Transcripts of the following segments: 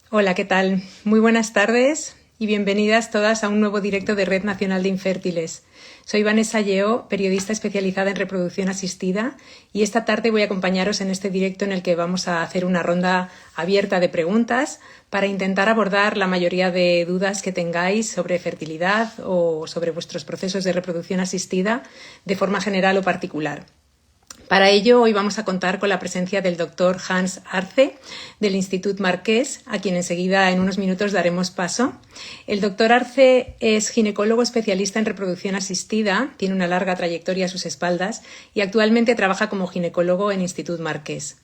Hola, ¿qué tal? Muy buenas tardes y bienvenidas todas a un nuevo directo de Red Nacional de Infértiles. Soy Vanessa Lleó, periodista especializada en reproducción asistida, y esta tarde voy a acompañaros en este directo en el que vamos a hacer una ronda abierta de preguntas para intentar abordar la mayoría de dudas que tengáis sobre fertilidad o sobre vuestros procesos de reproducción asistida de forma general o particular. Para ello, hoy vamos a contar con la presencia del doctor Hans Arce, del Institut Marquès, a quien enseguida, en unos minutos, daremos paso. El doctor Arce es ginecólogo especialista en reproducción asistida, tiene una larga trayectoria a sus espaldas y actualmente trabaja como ginecólogo en Institut Marquès.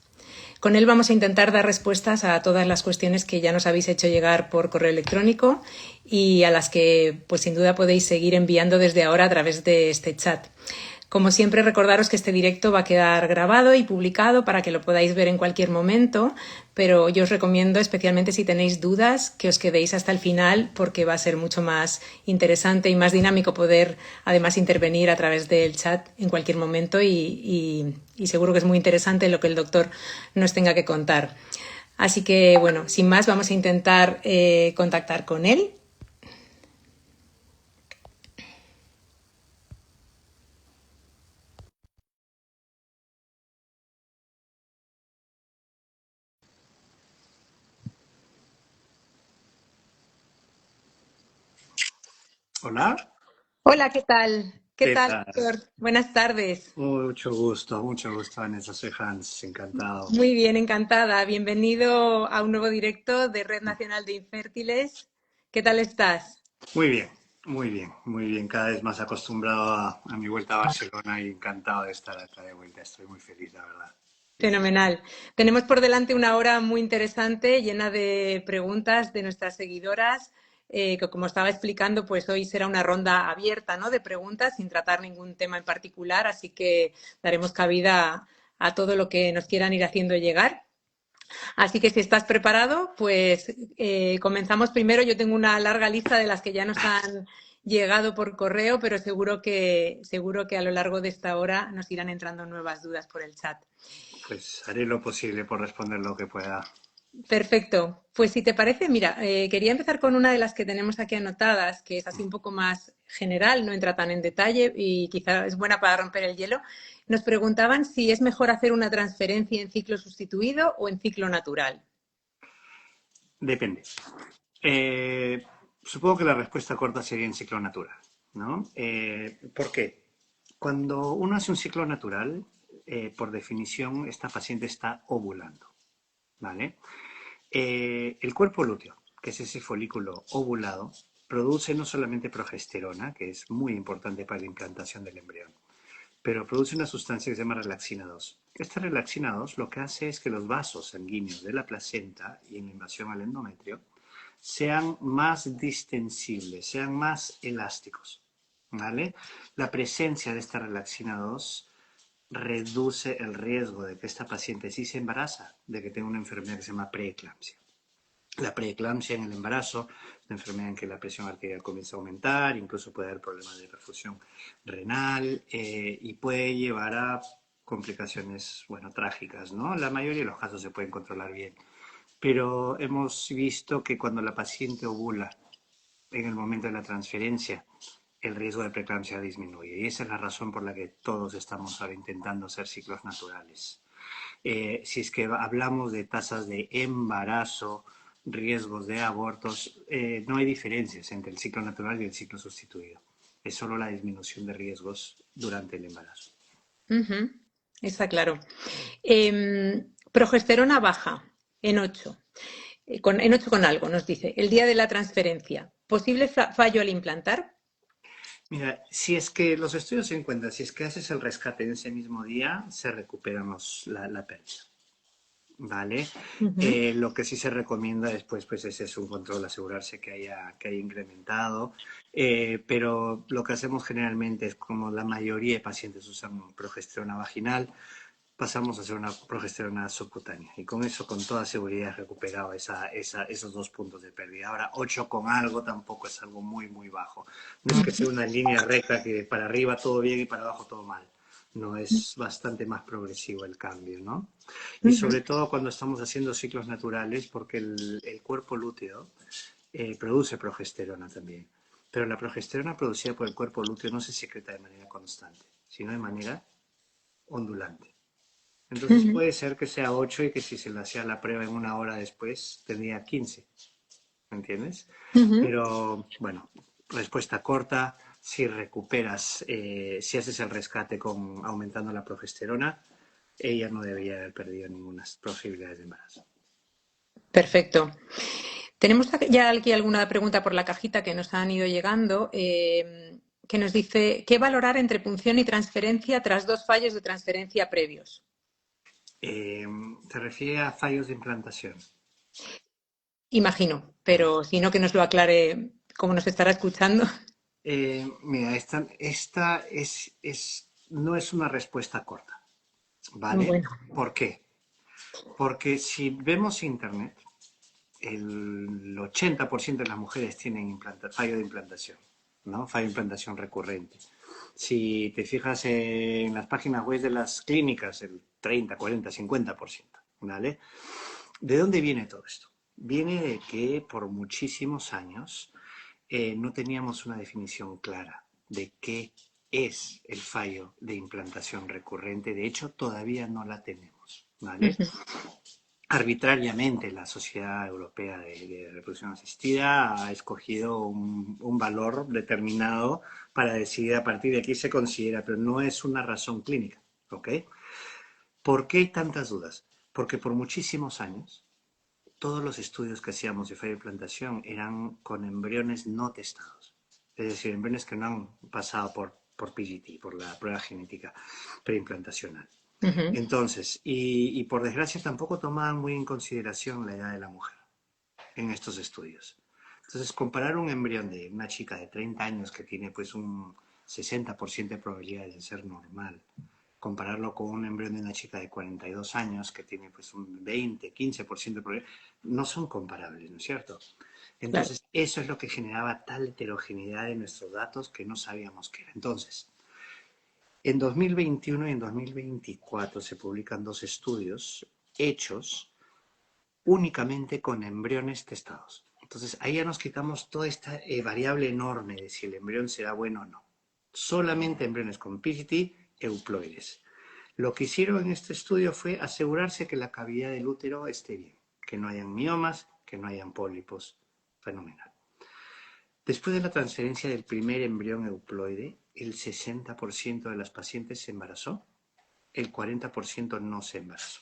Con él vamos a intentar dar respuestas a todas las cuestiones que ya nos habéis hecho llegar por correo electrónico y a las que, pues, sin duda podéis seguir enviando desde ahora a través de este chat. Como siempre, recordaros que este directo va a quedar grabado y publicado para que lo podáis ver en cualquier momento, pero yo os recomiendo, especialmente si tenéis dudas, que os quedéis hasta el final porque va a ser mucho más interesante y más dinámico poder, además, intervenir a través del chat en cualquier momento y seguro que es muy interesante lo que el doctor nos tenga que contar. Así que, bueno, sin más, vamos a intentar contactar con él. Hola, Hola, ¿qué tal? ¿Qué ¿qué tal, tal? doctor? Buenas tardes. Mucho gusto, Vanessa. Soy Hans, encantado. Muy bien, encantada. Bienvenido a un nuevo directo de Red Nacional de Infértiles. ¿Qué tal estás? Muy bien, muy bien, muy bien. Cada vez más acostumbrado a mi vuelta a Barcelona y encantado de estar acá de vuelta. Estoy muy feliz, la verdad. Fenomenal. Tenemos por delante una hora muy interesante, llena de preguntas de nuestras seguidoras, que como estaba explicando, pues hoy será una ronda abierta, ¿no?, de preguntas sin tratar ningún tema en particular, así que daremos cabida a todo lo que nos quieran ir haciendo llegar. Así que si estás preparado, pues comenzamos primero. Yo tengo una larga lista de las que ya nos han llegado por correo, pero seguro que a lo largo de esta hora nos irán entrando nuevas dudas por el chat. Pues haré lo posible por responder lo que pueda. Perfecto. Pues si te parece, mira, quería empezar con una de las que tenemos aquí anotadas, que es así un poco más general, no entra tan en detalle y quizá es buena para romper el hielo. Nos preguntaban si es mejor hacer una transferencia en ciclo sustituido o en ciclo natural. Depende. Eh, Supongo que la respuesta corta sería en ciclo natural, ¿no? ¿Por qué? Cuando uno hace un ciclo natural, por definición, esta paciente está ovulando, ¿vale? El cuerpo lúteo, que es ese folículo ovulado, produce no solamente progesterona, que es muy importante para la implantación del embrión, pero produce una sustancia que se llama relaxina 2. Esta relaxina 2 lo que hace es que los vasos sanguíneos de la placenta y en invasión al endometrio sean más distensibles, sean más elásticos, ¿vale? La presencia de esta relaxina 2 reduce el riesgo de que esta paciente, si se embaraza, de que tenga una enfermedad que se llama preeclampsia. La preeclampsia en el embarazo es una enfermedad en que la presión arterial comienza a aumentar, incluso puede haber problemas de perfusión renal y puede llevar a complicaciones, bueno, trágicas, ¿no? La mayoría de los casos se pueden controlar bien, pero hemos visto que cuando la paciente ovula en el momento de la transferencia, el riesgo de preeclampsia disminuye. Y esa es la razón por la que todos estamos ahora intentando hacer ciclos naturales. Si es que hablamos de tasas de embarazo, riesgos de abortos, no hay diferencias entre el ciclo natural y el ciclo sustituido. Es solo la disminución de riesgos durante el embarazo. Ujú, está claro. Progesterona baja en 8, en 8 con algo, nos dice, el día de la transferencia. ¿Posible fallo al implantar? Mira, si es que los estudios se encuentran, si es que haces el rescate en ese mismo día, se recuperan la pérdida. ¿Vale? Ujú. Lo que sí se recomienda después, pues ese es un control, asegurarse que haya incrementado. Pero lo que hacemos generalmente es, como la mayoría de pacientes usan progesterona vaginal, pasamos a hacer una progesterona subcutánea. Y con eso, con toda seguridad, he recuperado esos 2 puntos de pérdida. Ahora, 8 con algo tampoco es algo muy, muy bajo. No es que sea una línea recta que para arriba todo bien y para abajo todo mal. no es bastante más progresivo el cambio, ¿no? Y Ujú. sobre todo cuando estamos haciendo ciclos naturales, porque el cuerpo lúteo produce progesterona también. Pero la progesterona producida por el cuerpo lúteo no se secreta de manera constante, sino de manera ondulante. Entonces Ujú. puede ser que sea 8 y que si se le hacía la prueba en una hora después tendría 15. ¿Me entiendes? Ujú. Pero bueno, respuesta corta, si recuperas, si haces el rescate con aumentando la progesterona, ella no debería haber perdido ninguna posibilidad de embarazo. Perfecto. Tenemos ya aquí alguna pregunta por la cajita que nos han ido llegando, que nos dice, ¿qué valorar entre punción y transferencia tras 2 fallos de transferencia previos? Eh, ¿Te refiere a fallos de implantación? Imagino, Vale. pero si no, que nos lo aclare como nos estará escuchando. Mira, no es una respuesta corta, ¿vale? Bueno. ¿Por qué? Porque si vemos Internet, el 80% de las mujeres tienen fallo de implantación, ¿no? Fallo de implantación recurrente. Si te fijas en las páginas web de las clínicas, el 30, 40, 50%, ¿vale? ¿De dónde viene todo esto? Viene de que por muchísimos años no teníamos una definición clara de qué es el fallo de implantación recurrente. De hecho, todavía no la tenemos, ¿vale? Ujú. Arbitrariamente la Sociedad Europea de Reproducción Asistida ha escogido un valor determinado para decidir a partir de aquí se considera, pero no es una razón clínica, ¿ok? ¿Por qué hay tantas dudas? Porque por muchísimos años todos los estudios que hacíamos de fallo de implantación eran con embriones no testados, es decir, embriones que no han pasado por PGT, por la prueba genética preimplantacional. Ujú. Entonces, y por desgracia tampoco tomaban muy en consideración la edad de la mujer en estos estudios. Entonces, comparar un embrión de una chica de 30 años que tiene pues un 60% de probabilidades de ser normal, compararlo con un embrión de una chica de 42 años que tiene pues un 20, 15% de probabilidades, no son comparables, ¿no es cierto? Claro. Entonces, eso es lo que generaba tal heterogeneidad en nuestros datos que no sabíamos qué era. Entonces, en 2021 y en 2024 se publican 2 estudios hechos únicamente con embriones testados. Entonces ahí ya nos quitamos toda esta variable enorme de si el embrión será bueno o no. Solamente embriones con PGT euploides. Lo que hicieron en este estudio fue asegurarse que la cavidad del útero esté bien, que no hayan miomas, que no hayan pólipos. Fenomenal. Después de la transferencia del primer embrión euploide, el 60% de las pacientes se embarazó, el 40% no se embarazó.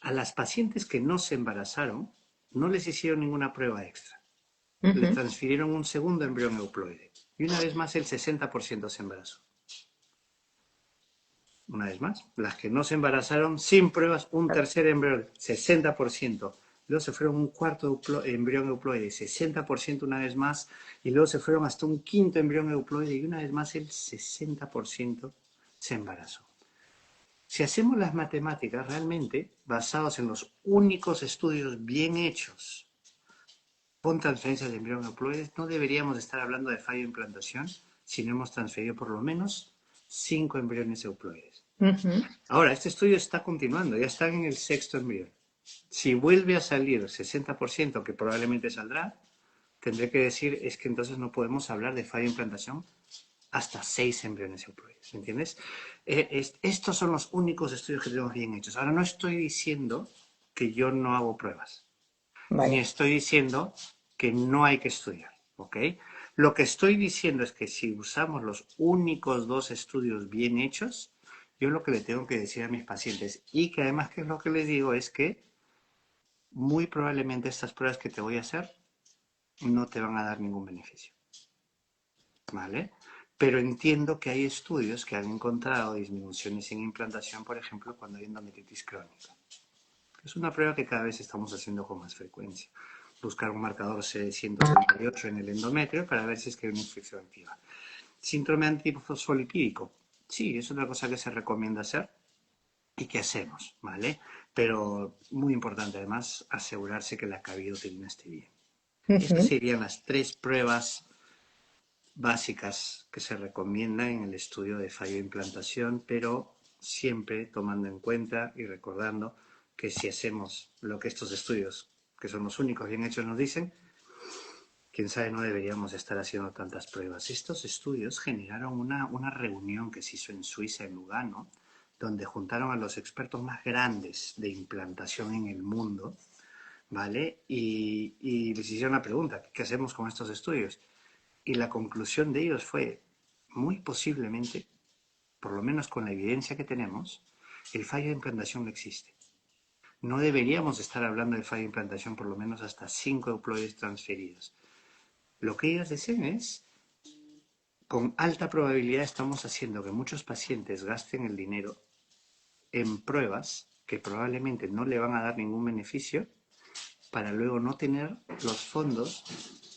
A las pacientes que no se embarazaron, no les hicieron ninguna prueba extra. Les Ujú. transfirieron un segundo embrión euploide. Y una vez más, el 60% se embarazó. Una vez más, las que no se embarazaron sin pruebas, un tercer embrión, 60%. Luego se fueron un cuarto embrión euploide, 60% una vez más. Y luego se fueron hasta un quinto embrión euploide y una vez más el 60% se embarazó. Si hacemos las matemáticas realmente basados en los únicos estudios bien hechos con transferencias de embrión euploides, no deberíamos estar hablando de fallo de implantación si no hemos transferido por lo menos 5 embriones euploides. Ujú. Ahora, este estudio está continuando, ya están en el sexto embrión. Si vuelve a salir el 60%, que probablemente saldrá, tendré que decir es que entonces no podemos hablar de fallo de implantación hasta 6 embriones euploides, ¿me entiendes? Estos son los únicos estudios que tenemos bien hechos. Ahora, no estoy diciendo que yo no hago pruebas, ni Vale. estoy diciendo que no hay que estudiar, ¿ok? Lo que estoy diciendo es que si usamos los únicos 2 estudios bien hechos, yo lo que le tengo que decir a mis pacientes y que además que es lo que les digo es que muy probablemente estas pruebas que te voy a hacer no te van a dar ningún beneficio, ¿vale? Pero entiendo que hay estudios que han encontrado disminuciones en implantación, por ejemplo, cuando hay endometritis crónica. Es una prueba que cada vez estamos haciendo con más frecuencia. Buscar un marcador CD138 en el endometrio para ver si es que hay una infección activa. Síndrome antifosfolipídico. Sí, es una cosa que se recomienda hacer y que hacemos, ¿vale? Pero muy importante además asegurarse que la cavidad uterina esté bien. Estas Ujú. serían las 3 pruebas básicas que se recomiendan en el estudio de fallo de implantación, pero siempre tomando en cuenta y recordando que si hacemos lo que estos estudios, que son los únicos bien hechos, nos dicen, quién sabe, no deberíamos estar haciendo tantas pruebas. Estos estudios generaron una reunión que se hizo en Suiza, en Lugano, donde juntaron a los expertos más grandes de implantación en el mundo, ¿vale? Y les hicieron la pregunta, ¿qué hacemos con estos estudios? Y la conclusión de ellos fue, muy posiblemente, por lo menos con la evidencia que tenemos, el fallo de implantación no existe. No deberíamos estar hablando de fallo de implantación por lo menos hasta 5 deploys transferidos. Lo que ellos dicen es, con alta probabilidad estamos haciendo que muchos pacientes gasten el dinero en pruebas que probablemente no le van a dar ningún beneficio para luego no tener los fondos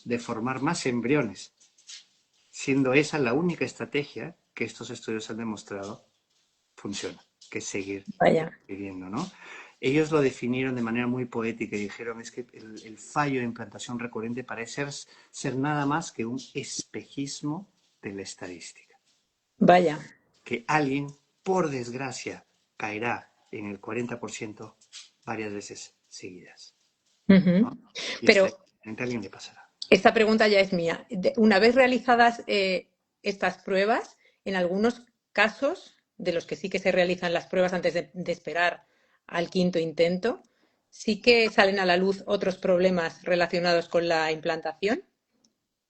de formar más embriones, siendo esa la única estrategia que estos estudios han demostrado funciona, que es seguir Vaya, viviendo, ¿no? Ellos lo definieron de manera muy poética y dijeron es que el fallo de implantación recurrente parece ser nada más que un espejismo de la estadística. vaya. Que alguien, por desgracia, caerá en el 40% varias veces seguidas, Ujú. ¿no? Y Pero estadísticamente a alguien le pasará. esta pregunta ya es mía. Una vez realizadas estas pruebas, en algunos casos, de los que sí que se realizan las pruebas antes de esperar al quinto intento, sí que salen a la luz otros problemas relacionados con la implantación.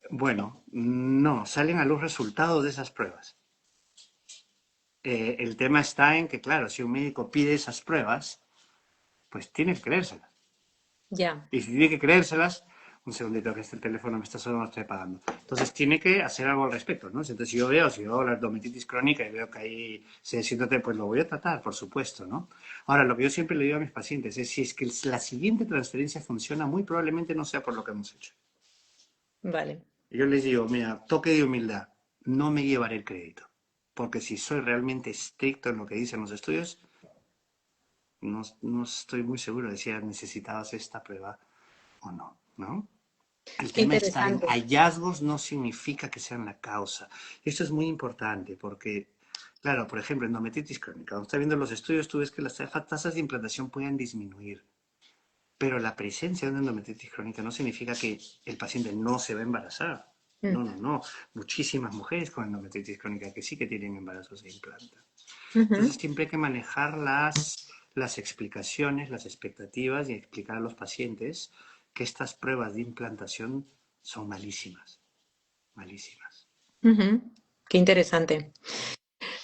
Bueno, no, salen a luz resultados de esas pruebas. El tema está en que, claro, si un médico pide esas pruebas, pues tiene que creérselas. Ya. Y si tiene que creérselas, un segundito que este teléfono me está sonando, estoy pagando. Entonces tiene que hacer algo al respecto, ¿no? Entonces si yo veo la endometitis crónica y veo que ahí se siéntate, pues lo voy a tratar, por supuesto, ¿no? Ahora, lo que yo siempre le digo a mis pacientes es, si es que la siguiente transferencia funciona, muy probablemente no sea por lo que hemos hecho. Vale. Y yo les digo, mira, toque de humildad, no me llevaré el crédito. Porque si soy realmente estricto en lo que dicen los estudios, no estoy muy seguro de si necesitabas esta prueba o no, ¿no? El Qué tema está en interesante. hallazgos no significa que sean la causa. Esto es muy importante porque, claro, por ejemplo, endometritis crónica, cuando estás viendo los estudios, tú ves que las tasas de implantación pueden disminuir, pero la presencia de una endometritis crónica no significa que el paciente no se va a embarazar. Mm. No, no, no. Muchísimas mujeres con endometritis crónica que sí que tienen embarazos e implantan. Ujú. Entonces siempre hay que manejar las explicaciones, las expectativas y explicar a los pacientes que estas pruebas de implantación son malísimas, malísimas. Ujú. Qué interesante.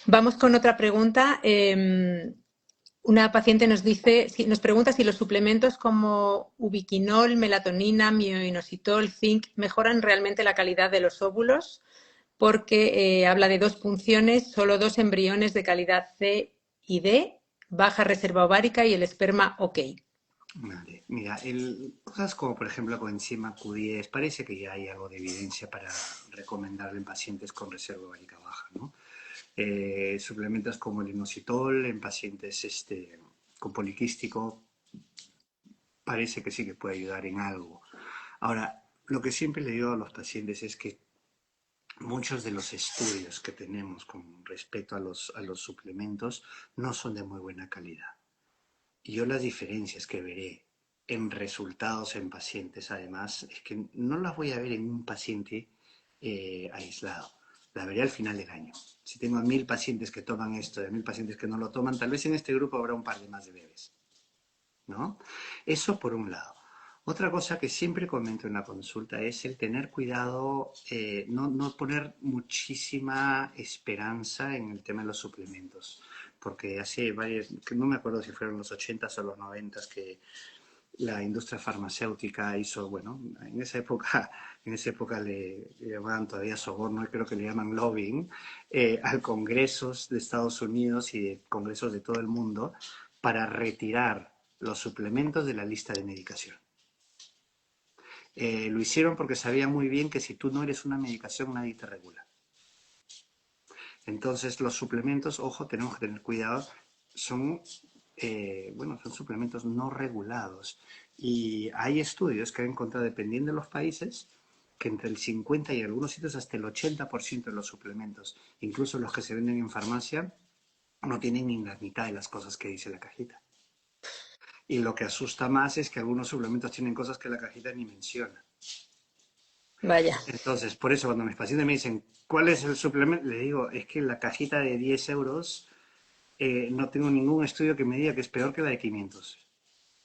Vamos con otra pregunta. Una paciente nos dice, nos pregunta si los suplementos como ubiquinol, melatonina, mioinositol, zinc mejoran realmente la calidad de los óvulos, porque habla de dos punciones, solo dos embriones de calidad C y D, baja reserva ovárica y el esperma OK. Vale. Mira, cosas como por ejemplo coenzima Q10, parece que ya hay algo de evidencia para recomendarlo en pacientes con reserva ovárica baja, ¿no? Suplementos como el inositol en pacientes con poliquístico parece que sí que puede ayudar en algo. Ahora, lo que siempre le digo a los pacientes es que muchos de los estudios que tenemos con respecto a los suplementos no son de muy buena calidad. Y yo las diferencias que veré en resultados en pacientes, además, es que no las voy a ver en un paciente aislado. La veré al final del año. Si tengo 1000 pacientes que toman esto y 1000 pacientes que no lo toman, tal vez en este grupo habrá un par de más de bebés, ¿no? Eso por un lado. Otra cosa que siempre comento en la consulta es el tener cuidado, no poner muchísima esperanza en el tema de los suplementos, porque hace varios, que no me acuerdo si fueron los 80s o los 90s que la industria farmacéutica hizo, bueno, en esa época le llamaban todavía soborno, y creo que le llaman lobbying, a congresos de Estados Unidos y de congresos de todo el mundo para retirar los suplementos de la lista de medicación. Lo hicieron porque sabían muy bien que si tú no eres una medicación nadie te regula. Entonces los suplementos, ojo, tenemos que tener cuidado, son, son suplementos no regulados. Y hay estudios que han encontrado, dependiendo de los países, que entre el 50 y algunos sitios hasta el 80% de los suplementos, incluso los que se venden en farmacia, no tienen ni la mitad de las cosas que dice la cajita. Y lo que asusta más es que algunos suplementos tienen cosas que la cajita ni menciona. Vaya. Entonces, por eso cuando mis pacientes me dicen, ¿cuál es el suplemento? Le digo, es que la cajita de 10 euros no tengo ningún estudio que me diga que es peor que la de 500.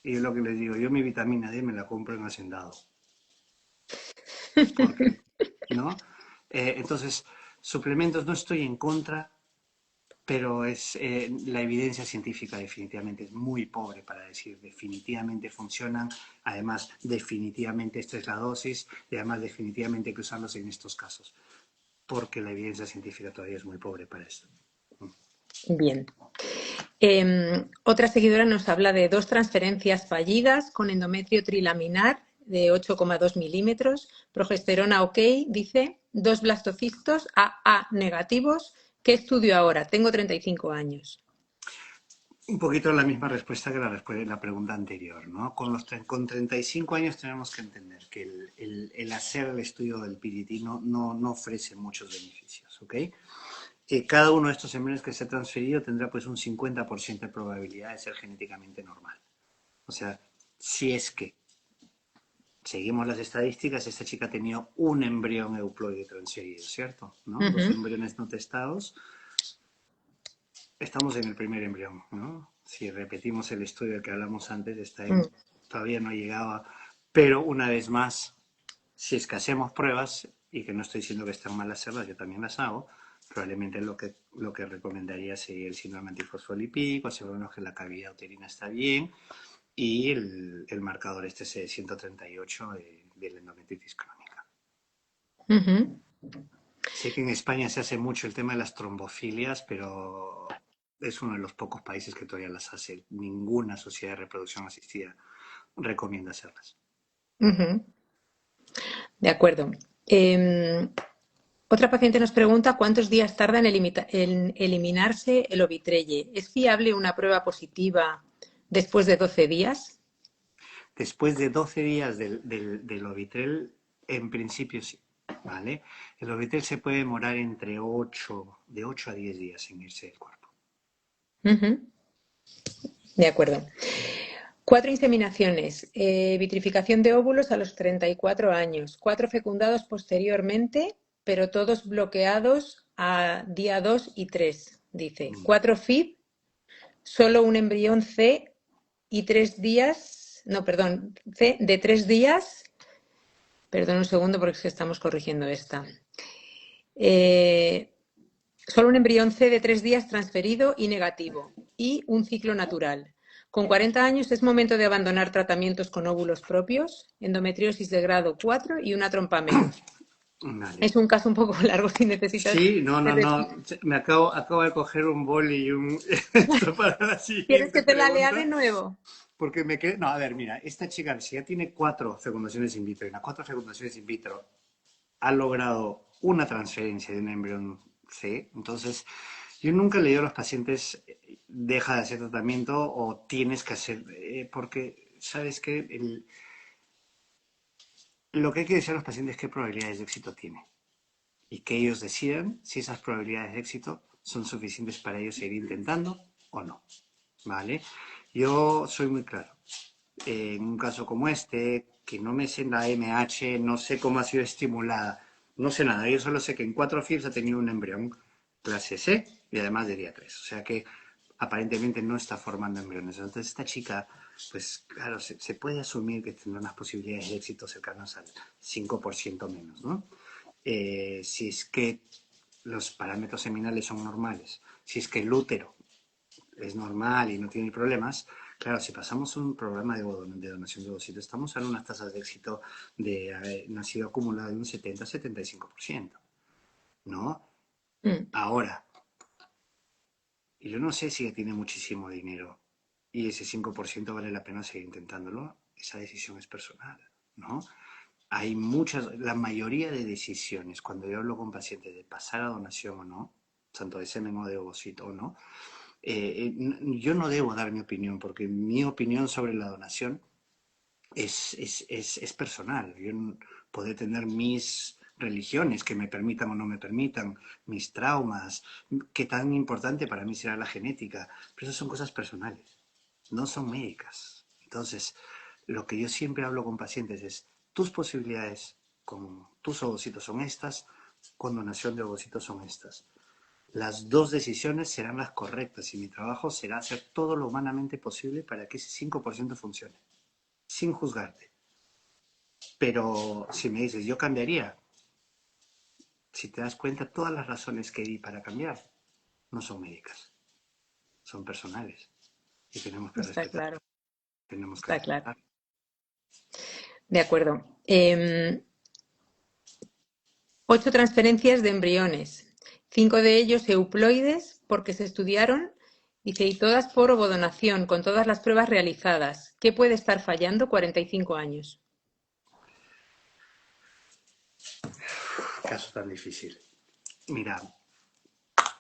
Y es lo que les digo, yo mi vitamina D me la compro en Hacendado. Porque, ¿no? Entonces, suplementos no estoy en contra, pero la evidencia científica definitivamente es muy pobre para decir definitivamente funcionan, además definitivamente esta es la dosis y además definitivamente hay que usarlos en estos casos, porque la evidencia científica todavía es muy pobre para esto. Bien. Otra seguidora nos habla de 2 transferencias fallidas con endometrio trilaminar de 8,2 milímetros, progesterona ok, dice, 2 blastocistos AA negativos. ¿Qué estudio ahora? Tengo 35 años. Un poquito la misma respuesta que la pregunta anterior, ¿no? Con 35 años tenemos que entender que el hacer el estudio del PDT no ofrece muchos beneficios, ¿ok? Cada uno de estos embriones que se ha transferido tendrá pues un 50% de probabilidad de ser genéticamente normal. O sea, si es que seguimos las estadísticas, esta chica tenía un embrión euploide transferido, ¿cierto? ¿No? 2 embriones no testados. Estamos en el primer embrión, ¿no? Si repetimos el estudio del que hablamos antes, todavía no llegaba. Pero una vez más, si es que hacemos pruebas, y que no estoy diciendo que están mal hacerlas, yo también las hago, probablemente lo que recomendaría sería el síndrome antifosfolipídico, asegurarnos que la cavidad uterina está bien y el marcador este C138 de la endometritis crónica. Sé que en España se hace mucho el tema de las trombofilias, pero es uno de los pocos países que todavía las hace. Ninguna sociedad de reproducción asistida recomienda hacerlas. De acuerdo. Otra paciente nos pregunta cuántos días tarda en eliminarse el ovitrelle. ¿Es fiable una prueba positiva después de 12 días? Después de 12 días del Ovitrel, en principio sí, ¿vale? El Ovitrel se puede demorar entre de 8 a 10 días en irse del cuerpo. De acuerdo. 4 inseminaciones, vitrificación de óvulos a los 34 años, 4 fecundados posteriormente, pero todos bloqueados a día 2 y 3, dice. 4 FIB, solo un embrión C y 3 días, no, perdón, C de 3 días, perdón un segundo porque es que estamos corrigiendo esta. Solo un embrión C de 3 días transferido y negativo, y un ciclo natural. Con 40 años es momento de abandonar tratamientos con óvulos propios, endometriosis de grado 4 y una trompa menos. Vale. Es un caso un poco largo si necesitas... Sí, no. Me acabo de coger un boli y esto para la ¿Quieres siguiente que te la lea de pregunta. nuevo? Porque me quedé. No, a ver, mira, esta chica, si ya tiene 4 fecundaciones in vitro y en las 4 fecundaciones in vitro ha logrado una transferencia de un embrión C, entonces yo nunca le digo a los pacientes deja de hacer tratamiento o tienes que hacer, porque sabes que lo que hay que decir a los pacientes es qué probabilidades de éxito tiene y que ellos decidan si esas probabilidades de éxito son suficientes para ellos seguir intentando o no, ¿vale? Yo soy muy claro. En un caso como este, que no me sé la MH, no sé cómo ha sido estimulada, no sé nada. Yo solo sé que en 4 FIRS ha tenido un embrión clase C y además de día 3. O sea que aparentemente no está formando embriones. Entonces esta chica, pues claro, se puede asumir que tendrá unas posibilidades de éxito cercanas al 5% menos, ¿no? Si es que los parámetros seminales son normales, si es que el útero es normal y no tiene problemas, claro, si pasamos un programa de donación de ovocitos, estamos en unas tasas de éxito de nacido acumulado de un 70-75%, ¿no? Ahora, yo no sé si tiene muchísimo dinero y ese 5% vale la pena seguir intentándolo, esa decisión es personal, ¿no? Hay la mayoría de decisiones, cuando yo hablo con pacientes de pasar a donación o no, tanto de semen o de ovocito o no, yo no debo dar mi opinión, porque mi opinión sobre la donación es personal. Yo puedo tener mis religiones que me permitan o no me permitan, mis traumas, qué tan importante para mí será la genética, pero esas son cosas personales, no son médicas. Entonces, lo que yo siempre hablo con pacientes es, tus posibilidades con tus ovocitos son estas, con donación de ovocitos son estas. Las dos decisiones serán las correctas y mi trabajo será hacer todo lo humanamente posible para que ese 5% funcione, sin juzgarte. Pero si me dices, yo cambiaría, si te das cuenta, todas las razones que di para cambiar no son médicas, son personales y tenemos que Está respetar. claro, Tenemos que está claro. respetar. De acuerdo. 8 transferencias de embriones, 5 de ellos euploides porque se estudiaron, dice, y todas por ovodonación, con todas las pruebas realizadas. ¿Qué puede estar fallando? 45 años. Caso tan difícil. Mira,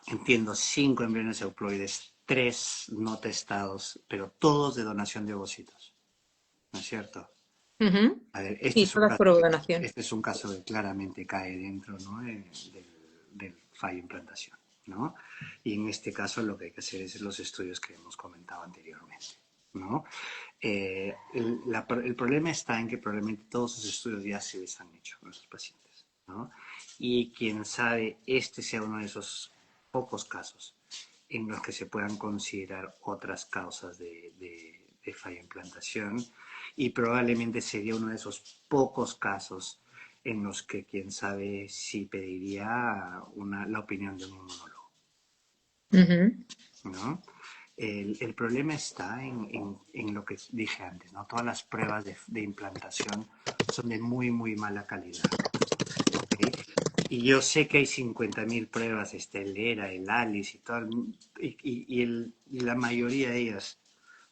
entiendo 5 embriones euploides, 3 no testados, pero todos de donación de ovocitos. ¿No es cierto? Ujú. A ver, Sí, todas por ovodonación. este es un caso que claramente cae dentro, ¿no?, del fallo de implantación, ¿no? Y en este caso lo que hay que hacer es los estudios que hemos comentado anteriormente, ¿no? El problema está en que probablemente todos esos estudios ya se les han hecho a nuestros pacientes, ¿no? Y quién sabe, este sea uno de esos pocos casos en los que se puedan considerar otras causas de falla de implantación, y probablemente sería uno de esos pocos casos en los que quién sabe si pediría la opinión de un inmunólogo, Ujú. ¿no? El problema está en lo que dije antes, ¿no? Todas las pruebas de implantación son de muy, muy mala calidad, ¿okay? Y yo sé que hay 50.000 pruebas, el ERA, el ALICE y, todo, y la mayoría de ellas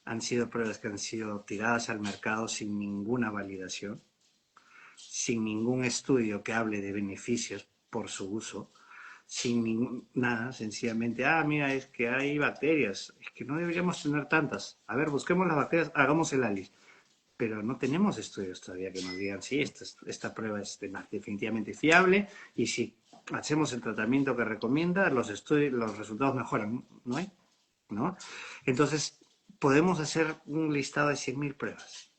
han sido pruebas que han sido tiradas al mercado sin ninguna validación, sin ningún estudio que hable de beneficios por su uso, sin nada, sencillamente, mira, es que hay bacterias, es que no deberíamos tener tantas. A ver, busquemos las bacterias, hagamos el ALICE. Pero no tenemos estudios todavía que nos digan si esta prueba es definitivamente fiable y si hacemos el tratamiento que recomienda, los resultados mejoran. No hay, ¿no? Entonces, podemos hacer un listado de 100.000 pruebas,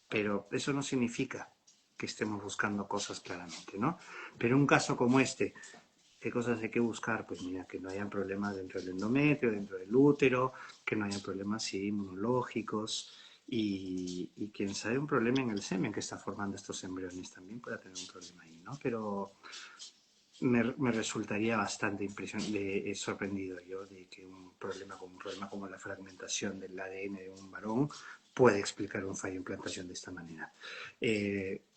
pero eso no significa que estemos buscando cosas claramente, ¿no? Pero un caso como este, ¿qué cosas hay que buscar? Pues mira, que no hayan problemas dentro del endometrio, dentro del útero, que no hayan problemas inmunológicos y quién sabe, un problema en el semen que está formando estos embriones también puede tener un problema ahí, ¿no? Pero me resultaría bastante sorprendido yo de que un problema como la fragmentación del ADN de un varón puede explicar un fallo de implantación de esta manera.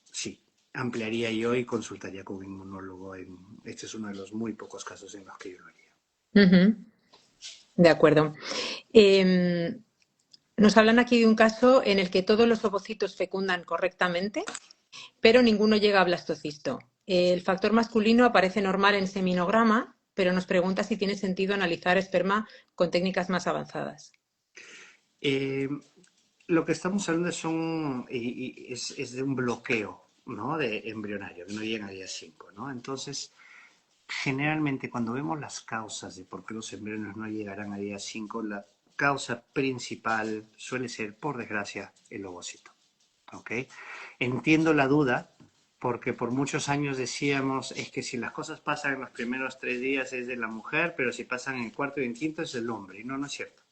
Sí, ampliaría yo y consultaría con un inmunólogo. Este es uno de los muy pocos casos en los que yo lo haría. Ujú. De acuerdo. Em, Nos hablan aquí de un caso en el que todos los ovocitos fecundan correctamente, pero ninguno llega a blastocisto. El factor masculino aparece normal en seminograma, pero nos pregunta si tiene sentido analizar esperma con técnicas más avanzadas. Eh, lo que estamos hablando es de un bloqueo, ¿no?, de embrionario, que no llega a día 5, ¿no? Entonces, generalmente cuando vemos las causas de por qué los embriones no llegarán a día 5, la causa principal suele ser, por desgracia, el ovocito. ¿Ok? Entiendo la duda, porque por muchos años decíamos, es que si las cosas pasan en los primeros 3 días es de la mujer, pero si pasan en el cuarto y en quinto es del hombre. Y no, no es cierto.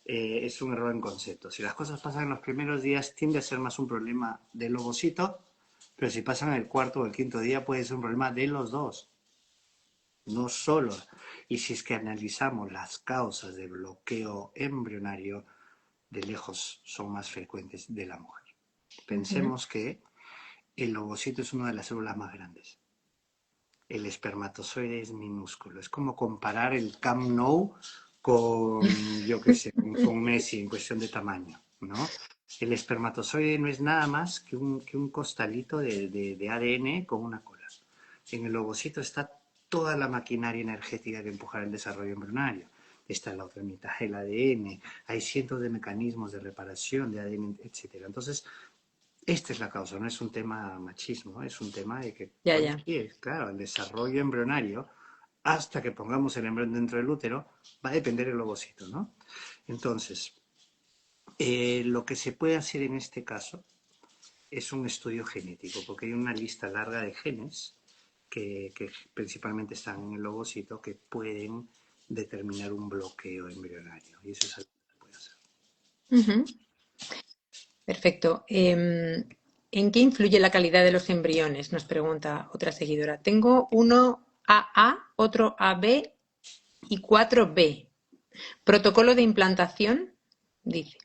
Es un error en concepto. Si las cosas pasan en los primeros días, tiende a ser más un problema del ovocito, pero si pasan en el cuarto o el quinto día, puede ser un problema de los dos, no solo. Y si es que analizamos las causas de bloqueo embrionario, de lejos son más frecuentes de la mujer. Pensemos que el ovocito es una de las células más grandes. El espermatozoide es minúsculo. Es como comparar el Camp Nou con, yo qué sé, con Messi en cuestión de tamaño, ¿no? El espermatozoide no es nada más que un costalito de ADN con una cola. En el ovocito está toda la maquinaria energética que empuja el desarrollo embrionario. está la otra mitad del ADN, hay cientos de mecanismos de reparación de ADN, etcétera. Entonces, esta es la causa, no es un tema machismo, es un tema de que, Ya, bueno, ya. sí, claro, el desarrollo embrionario, hasta que pongamos el embrión dentro del útero, va a depender del ovocito, ¿no? Entonces, lo que se puede hacer en este caso es un estudio genético, porque hay una lista larga de genes que principalmente están en el ovocito que pueden determinar un bloqueo embrionario. Y eso es algo que se puede hacer. Ujú. Perfecto. ¿En qué influye la calidad de los embriones? Nos pregunta otra seguidora. Tengo uno AA, otro AB y 4B. Protocolo de implantación, dice.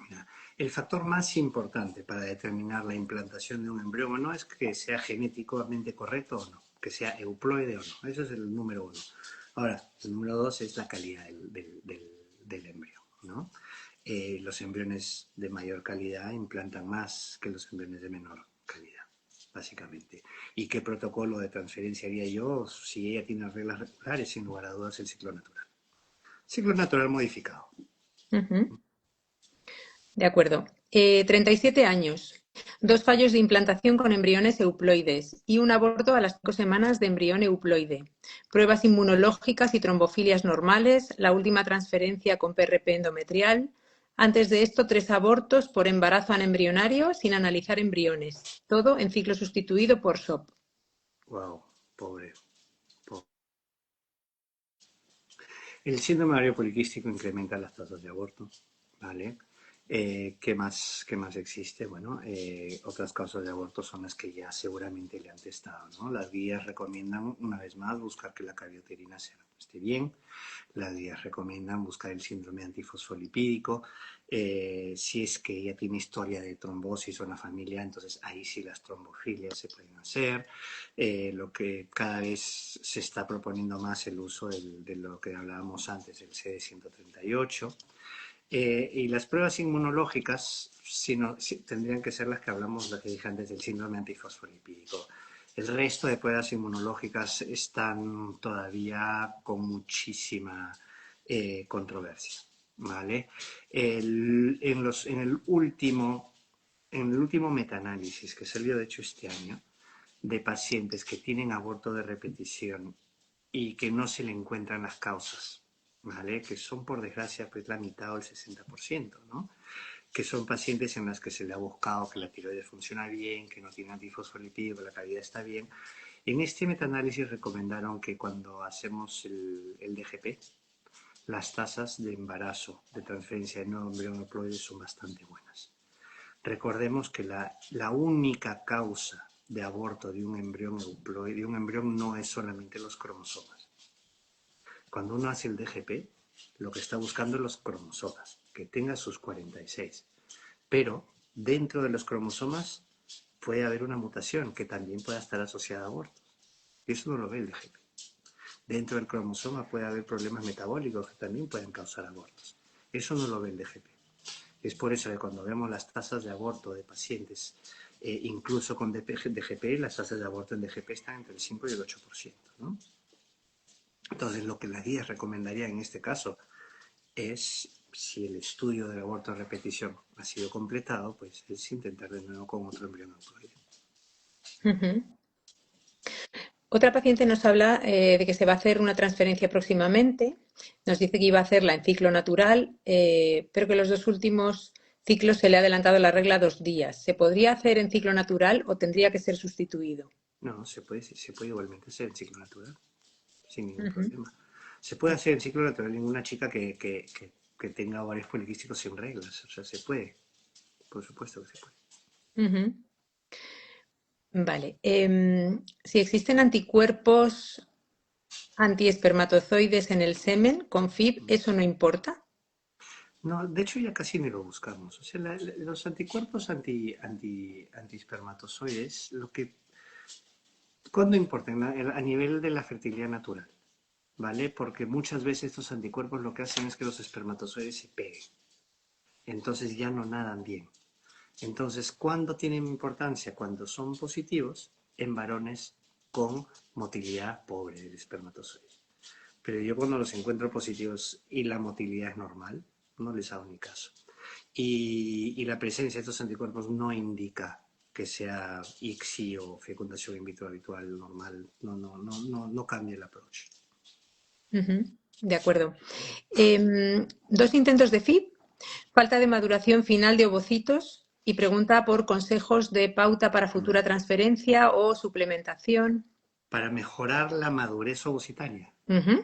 Mira, el factor más importante para determinar la implantación de un embrión no es que sea genéticamente correcto o no, que sea euploide o no. Eso es el número uno. Ahora, el número dos es la calidad del embrión, ¿no? Los embriones de mayor calidad implantan más que los embriones de menor calidad, básicamente. ¿Y qué protocolo de transferencia haría yo si ella tiene reglas regulares? Sin lugar a dudas, el ciclo natural. Ciclo natural modificado. Ujú. De acuerdo. 37 años. Dos fallos de implantación con embriones euploides y un aborto a las 5 semanas de embrión euploide. Pruebas inmunológicas y trombofilias normales. La última transferencia con PRP endometrial. Antes de esto, 3 abortos por embarazo anembrionario sin analizar embriones. Todo en ciclo sustituido por SOP. Wow, pobre. pobre. El síndrome ovario poliquístico incrementa las tasas de aborto, ¿vale? Qué más existe? Bueno, otras causas de aborto son las que ya seguramente le han testado, ¿no? Las guías recomiendan, una vez más, buscar que la cavidad esté bien. Las guías recomiendan buscar el síndrome antifosfolipídico. Si es que ella tiene historia de trombosis o en la familia, entonces ahí sí las trombofilias se pueden hacer. Lo que cada vez se está proponiendo más el uso de lo que hablábamos antes, el CD138. Y las pruebas inmunológicas tendrían que ser las que hablamos, las que dije antes, del síndrome antifosfolipídico. El resto de pruebas inmunológicas están todavía con muchísima controversia, ¿vale? En el último metaanálisis que salió de hecho este año, de pacientes que tienen aborto de repetición y que no se le encuentran las causas, ¿vale? Que son por desgracia pues la mitad o el 60%, ¿no? Que son pacientes en las que se le ha buscado que la tiroides funciona bien, que no tiene antifosfolipídico, que la calidad está bien. En este metaanálisis recomendaron que cuando hacemos el DGP, las tasas de embarazo, de transferencia de nuevo embrión haploide son bastante buenas. Recordemos que la única causa de aborto de un embrión euploide, de un embrión, no es solamente los cromosomas. Cuando uno hace el DGP, lo que está buscando es los cromosomas, que tenga sus 46. Pero dentro de los cromosomas puede haber una mutación que también pueda estar asociada a abortos. Y eso no lo ve el DGP. Dentro del cromosoma puede haber problemas metabólicos que también pueden causar abortos. Eso no lo ve el DGP. Es por eso que cuando vemos las tasas de aborto de pacientes, incluso con DGP, las tasas de aborto en DGP están entre el 5 y el 8%, ¿no? Entonces, lo que las guías recomendarían en este caso es, si el estudio del aborto a repetición ha sido completado, pues es intentar de nuevo con otro embrión haploide. Ujú. Otra paciente nos habla de que se va a hacer una transferencia próximamente. Nos dice que iba a hacerla en ciclo natural, pero que los 2 últimos ciclos se le ha adelantado la regla 2 días. ¿Se podría hacer en ciclo natural o tendría que ser sustituido? No, se puede igualmente hacer en ciclo natural, sin ningún Ujú. problema. Se puede hacer en ciclo natural en una chica que tenga ovarios poliquísticos sin reglas. O sea, se puede. Por supuesto que se puede. Ujú. Vale. Si existen anticuerpos antiespermatozoides en el semen con FIB, ¿eso no importa? No, de hecho ya casi ni lo buscamos. O sea, los anticuerpos antiespermatozoides, ¿cuándo importan? A nivel de la fertilidad natural, ¿vale? Porque muchas veces estos anticuerpos lo que hacen es que los espermatozoides se peguen. Entonces ya no nadan bien. Entonces, ¿cuándo tienen importancia? Cuando son positivos en varones con motilidad pobre del espermatozoide. pero yo cuando los encuentro positivos y la motilidad es normal, no les hago ni caso. Y la presencia de estos anticuerpos no indica que sea ICSI o fecundación in vitro habitual normal, no cambia el approach. De acuerdo. 2 intentos de FIP, falta de maduración final de ovocitos y pregunta por consejos de pauta para futura transferencia o suplementación. Para mejorar la madurez ovocitaria. Ujú.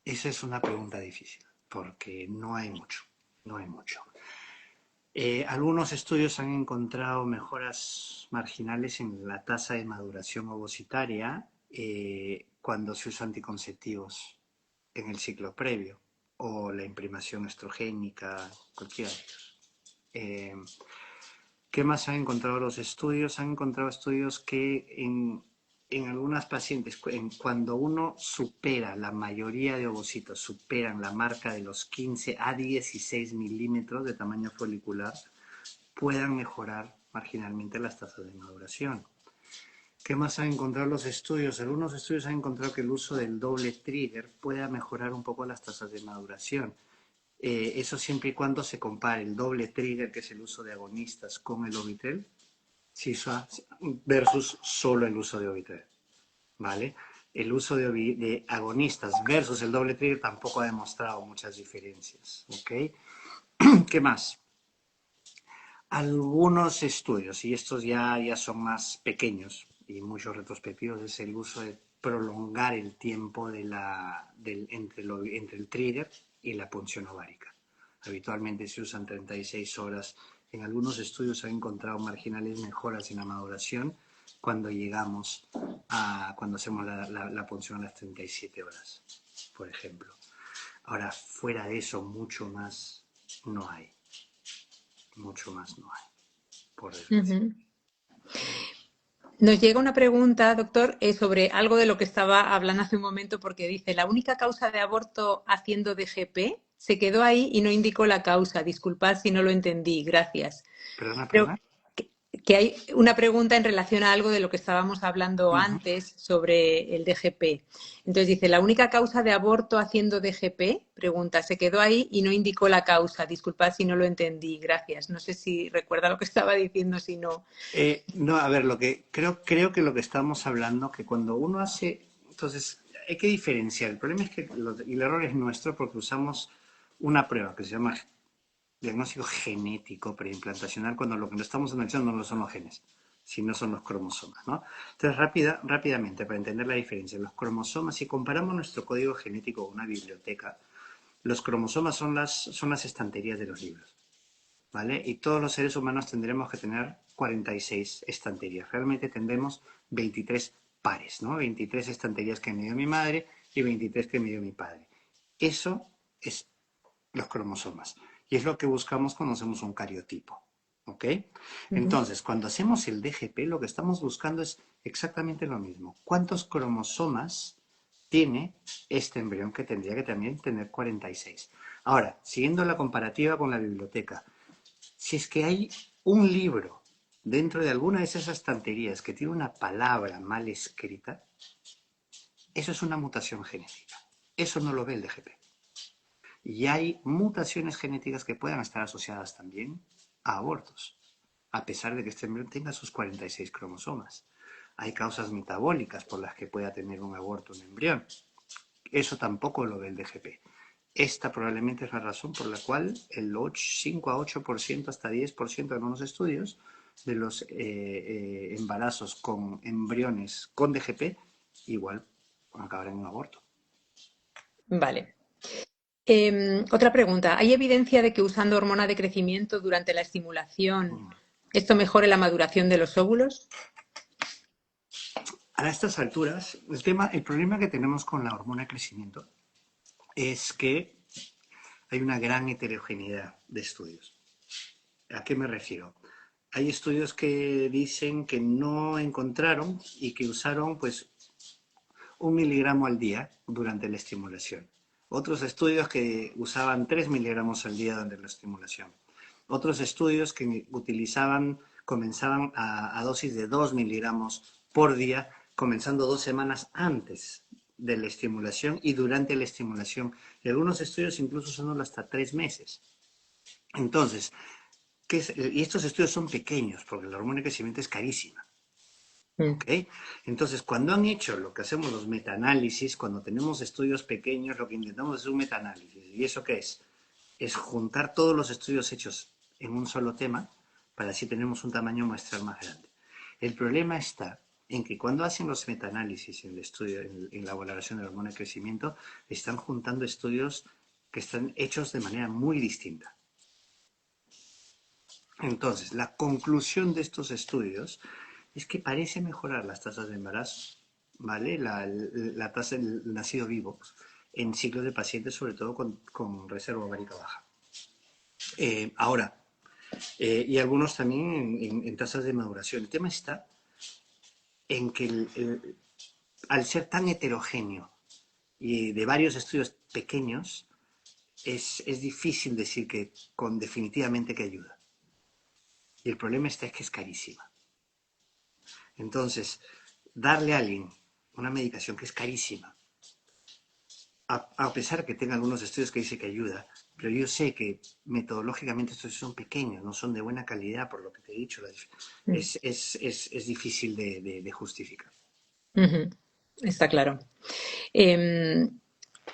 Esa es una pregunta difícil, porque no hay mucho. Algunos estudios han encontrado mejoras marginales en la tasa de maduración ovocitaria cuando se usan anticonceptivos en el ciclo previo o la imprimación estrogénica, cualquiera de ellos. ¿Qué más han encontrado los estudios? Han encontrado estudios que en algunas pacientes, cuando uno supera, la mayoría de ovocitos superan la marca de los 15 a 16 milímetros de tamaño folicular, puedan mejorar marginalmente las tasas de maduración. ¿Qué más han encontrado los estudios? Algunos estudios han encontrado que el uso del doble trigger pueda mejorar un poco las tasas de maduración. Eso siempre y cuando se compare el doble trigger, que es el uso de agonistas, con el Ovitel, versus solo el uso de Ovitel, ¿vale? El uso de agonistas versus el doble trigger tampoco ha demostrado muchas diferencias, ¿ok? ¿Qué más? Algunos estudios, y estos ya son más pequeños y muchos retrospectivos, es el uso de prolongar el tiempo entre el trigger y la punción ovárica. Habitualmente se usan 36 horas. En algunos estudios se han encontrado marginales mejoras en la maduración cuando cuando hacemos la punción a las 37 horas, por ejemplo. Ahora, fuera de eso, mucho más no hay. Mucho más no hay, por desgracia. Ujú. Nos llega una pregunta, doctor, sobre algo de lo que estaba hablando hace un momento, porque dice, la única causa de aborto haciendo DGP se quedó ahí y no indicó la causa. Disculpad si no lo entendí, gracias. Creo ¿Perdona? que hay una pregunta en relación a algo de lo que estábamos hablando Uh-huh. antes sobre el DGP. Entonces dice, la única causa de aborto haciendo DGP, pregunta, se quedó ahí y no indicó la causa. Disculpad si no lo entendí, gracias. No sé si recuerda lo que estaba diciendo, si no. No, a ver, creo que lo que estamos hablando, que cuando uno hace, entonces hay que diferenciar. El problema es que el error es nuestro porque usamos una prueba que se llama diagnóstico genético preimplantacional, cuando lo que no estamos analizando no son los genes, sino son los cromosomas, ¿no? Entonces, rápidamente, para entender la diferencia, los cromosomas, si comparamos nuestro código genético con una biblioteca, los cromosomas son las estanterías de los libros, ¿vale? Y todos los seres humanos tendremos que tener 46 estanterías. Realmente tendremos 23 pares, ¿no? 23 estanterías que me dio mi madre y 23 que me dio mi padre. Eso es los cromosomas. Y es lo que buscamos cuando hacemos un cariotipo, ¿ok? Entonces, cuando hacemos el DGP, lo que estamos buscando es exactamente lo mismo. ¿Cuántos cromosomas tiene este embrión, que tendría que también tener 46? Ahora, siguiendo la comparativa con la biblioteca, si es que hay un libro dentro de alguna de esas estanterías que tiene una palabra mal escrita, eso es una mutación genética. Eso no lo ve el DGP. Y hay mutaciones genéticas que puedan estar asociadas también a abortos, a pesar de que este embrión tenga sus 46 cromosomas. Hay causas metabólicas por las que pueda tener un aborto un embrión. Eso tampoco lo ve el DGP. Esta probablemente es la razón por la cual el 5 a 8%, hasta 10% en unos estudios de los embarazos con embriones con DGP igual acabarán en un aborto. Vale. Otra pregunta. ¿Hay evidencia de que usando hormona de crecimiento durante la estimulación esto mejore la maduración de los óvulos? A estas alturas, el problema que tenemos con la hormona de crecimiento es que hay una gran heterogeneidad de estudios. ¿A qué me refiero? Hay estudios que dicen que no encontraron y que usaron pues 1 miligramo al día durante la estimulación. Otros estudios que usaban 3 miligramos al día durante la estimulación. Otros estudios que comenzaban a dosis de 2 miligramos por día, comenzando 2 semanas antes de la estimulación y durante la estimulación. Y algunos estudios incluso son hasta 3 meses. Entonces, y estos estudios son pequeños porque la hormona de crecimiento es carísima. Mm. ¿Ok? Entonces, cuando han hecho lo que hacemos los metaanálisis, cuando tenemos estudios pequeños, lo que intentamos es un metaanálisis. ¿Y eso qué es? Es juntar todos los estudios hechos en un solo tema para así tenemos un tamaño muestral más grande. El problema está en que cuando hacen los metaanálisis en el estudio, en la valoración de la hormona de crecimiento, están juntando estudios que están hechos de manera muy distinta. Entonces, la conclusión de estos estudios es que parece mejorar las tasas de embarazo, ¿vale? La tasa del nacido vivo en ciclos de pacientes, sobre todo con reserva ovárica baja. Ahora, y algunos también en tasas de maduración. El tema está en que al ser tan heterogéneo y de varios estudios pequeños, es difícil decir que definitivamente que ayuda. Y el problema está es que es carísima. Entonces, darle a alguien una medicación que es carísima, a pesar que tenga algunos estudios que dice que ayuda, pero yo sé que metodológicamente estos son pequeños, no son de buena calidad, por lo que te he dicho, Mm. es difícil de justificar. Ujú. Está claro. Em,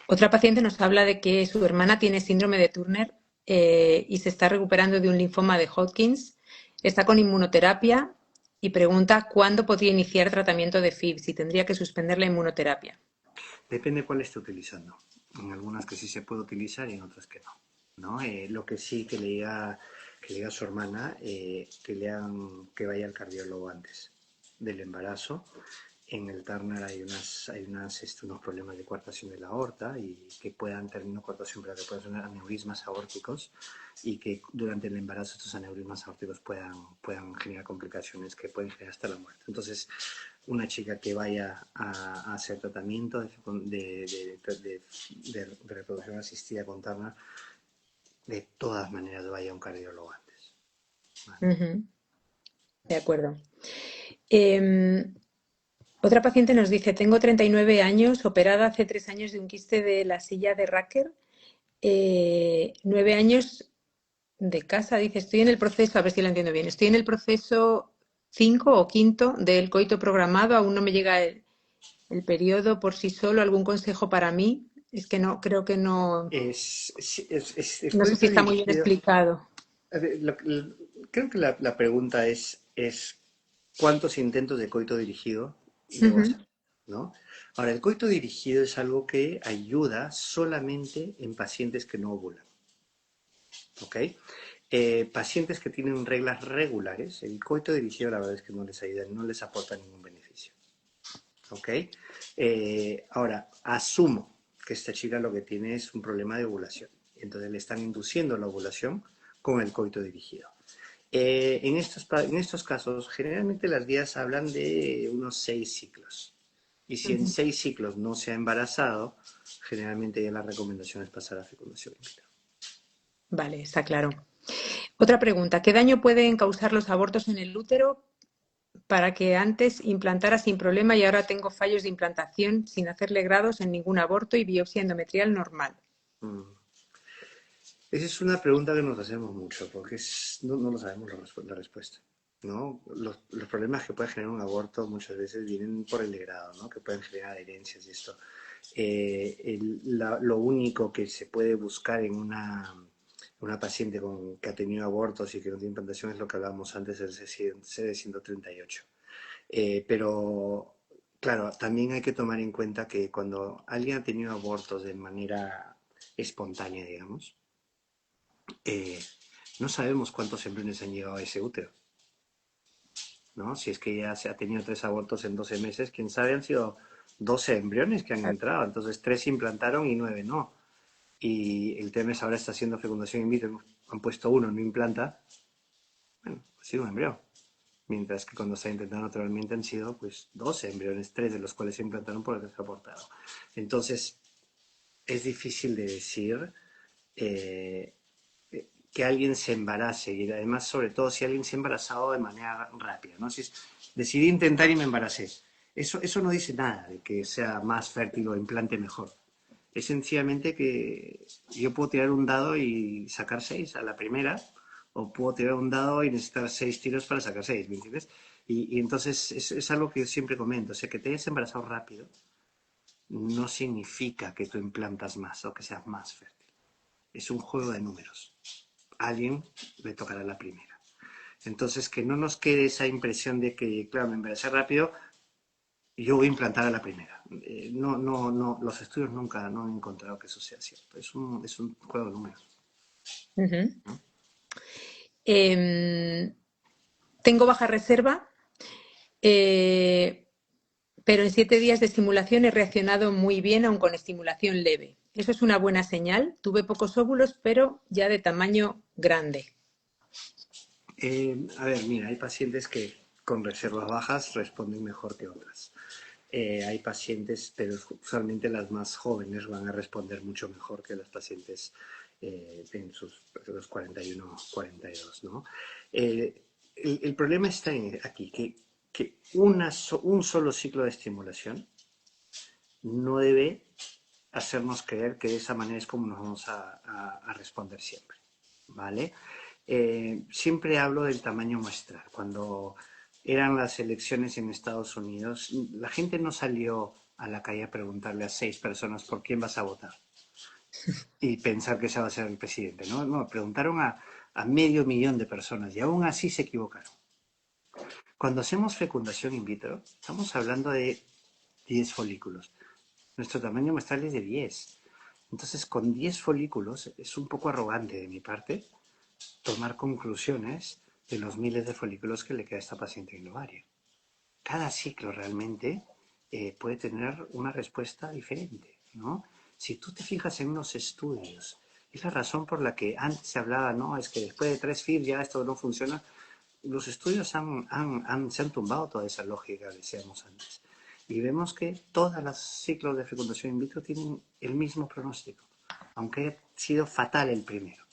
Otra paciente nos habla de que su hermana tiene síndrome de Turner y se está recuperando de un linfoma de Hodgkins. Está con inmunoterapia y pregunta cuándo podría iniciar tratamiento de FIV, si tendría que suspender la inmunoterapia. Depende cuál esté utilizando. En algunas que sí se puede utilizar y en otras que no. ¿No? Lo que sí que le diga a su hermana que vaya al cardiólogo antes del embarazo. En el Turner unos problemas de coartación de la aorta y que puedan tener una coartación, pero que puedan ser aneurismas aórticos y que durante el embarazo estos aneurismas aórticos puedan generar complicaciones que pueden generar hasta la muerte. Entonces, una chica que vaya a hacer tratamiento de reproducción asistida con Turner, de todas maneras vaya a un cardiólogo antes. ¿Vale? Ujú. De acuerdo. Em, Otra paciente nos dice, tengo 39 años, operada hace 3 años de un quiste de la silla de Racker, 9 años de casa, dice, estoy en el proceso, a ver si lo entiendo bien, estoy en el proceso 5 o quinto del coito programado, aún no me llega el periodo por sí solo, ¿algún consejo para mí? Es que no, creo que no, El no sé si coito está muy bien dirigido. explicado. A ver, creo que la pregunta es cuántos intentos de coito dirigido debo Ujú, hacer, ¿no? Ahora, el coito dirigido es algo que ayuda solamente en pacientes que no ovulan, ¿ok? Pacientes que tienen reglas regulares, el coito dirigido la verdad es que no les ayuda, no les aporta ningún beneficio, ¿ok? Ahora, asumo que esta chica lo que tiene es un problema de ovulación, entonces le están induciendo la ovulación con el coito dirigido. En estos casos, generalmente las guías hablan de unos 6 ciclos. Y si en ujú. 6 ciclos no se ha embarazado, generalmente ya la recomendación es pasar a fecundación in vitro. Vale, está claro. Otra pregunta, ¿qué daño pueden causar los abortos en el útero para que antes implantara sin problema y ahora tengo fallos de implantación sin hacerle grados en ningún aborto y biopsia endometrial normal? Mm. Esa es una pregunta que nos hacemos mucho, porque no lo sabemos la respuesta. ¿No? Los problemas que puede generar un aborto muchas veces vienen por el degrado, ¿no? Que pueden generar adherencias y esto. Lo único que se puede buscar en una paciente que ha tenido abortos y que no tiene implantación es lo que hablábamos antes del CD138. Pero, claro, también hay que tomar en cuenta que cuando alguien ha tenido abortos de manera espontánea, digamos, eh, no sabemos cuántos embriones han llegado a ese útero, ¿no? Si es que ya se ha tenido 3 abortos en 12 meses, quién sabe, han sido 12 embriones que han entrado, entonces 3 implantaron y 9 no. Y el TMS ahora está haciendo fecundación in vitro, han puesto uno, no implanta, bueno, ha sido un embrión. Mientras que cuando se ha intentado naturalmente han sido pues 12 embriones, 3 de los cuales se implantaron por el que se ha abortado. Entonces, es difícil de decir eh, que alguien se embarace y además sobre todo si alguien se ha embarazado de manera rápida, ¿no? Si decidí intentar y me embaracé. Eso no dice nada de que sea más fértil o implante mejor. Es sencillamente que yo puedo tirar un dado y sacar 6 a la primera, o puedo tirar un dado y necesitar 6 tiros para sacar 6, ¿me entiendes? Y entonces es algo que yo siempre comento, o sea, que te hayas embarazado rápido no significa que tú implantas más o que seas más fértil. Es un juego de números. A alguien le tocará la primera. Entonces, que no nos quede esa impresión de que, claro, me embaracé rápido, yo voy a implantar a la primera. No, no, no, los estudios nunca no han encontrado que eso sea cierto. Es un juego de números. Ujú. ¿No? Em, Tengo baja reserva, eh, pero en 7 días de estimulación he reaccionado muy bien, aun con estimulación leve. Eso es una buena señal. Tuve pocos óvulos, pero ya de tamaño grande. A ver, mira, hay pacientes que con reservas bajas responden mejor que otras. Hay pacientes, pero usualmente las más jóvenes van a responder mucho mejor que las pacientes en los 41, 42, ¿no? El problema está aquí, que un solo ciclo de estimulación no debe hacernos creer que de esa manera es como nos vamos a responder siempre, ¿vale? Siempre hablo del tamaño muestral. Cuando eran las elecciones en Estados Unidos, la gente no salió a la calle a preguntarle a 6 personas por quién vas a votar y pensar que ese va a ser el presidente, ¿no? No, preguntaron a medio millón de personas y aún así se equivocaron. Cuando hacemos fecundación in vitro, estamos hablando de 10 folículos. Nuestro tamaño muestral es de 10. Entonces, con 10 folículos, es un poco arrogante de mi parte tomar conclusiones de los miles de folículos que le queda a esta paciente en el ovario. Cada ciclo realmente puede tener una respuesta diferente, ¿no? Si tú te fijas en unos estudios, es la razón por la que antes se hablaba, no, es que después de 3 FIV ya esto no funciona. Los estudios se han tumbado toda esa lógica que decíamos antes. Y vemos que todos los ciclos de fecundación in vitro tienen el mismo pronóstico, aunque haya sido fatal el primero.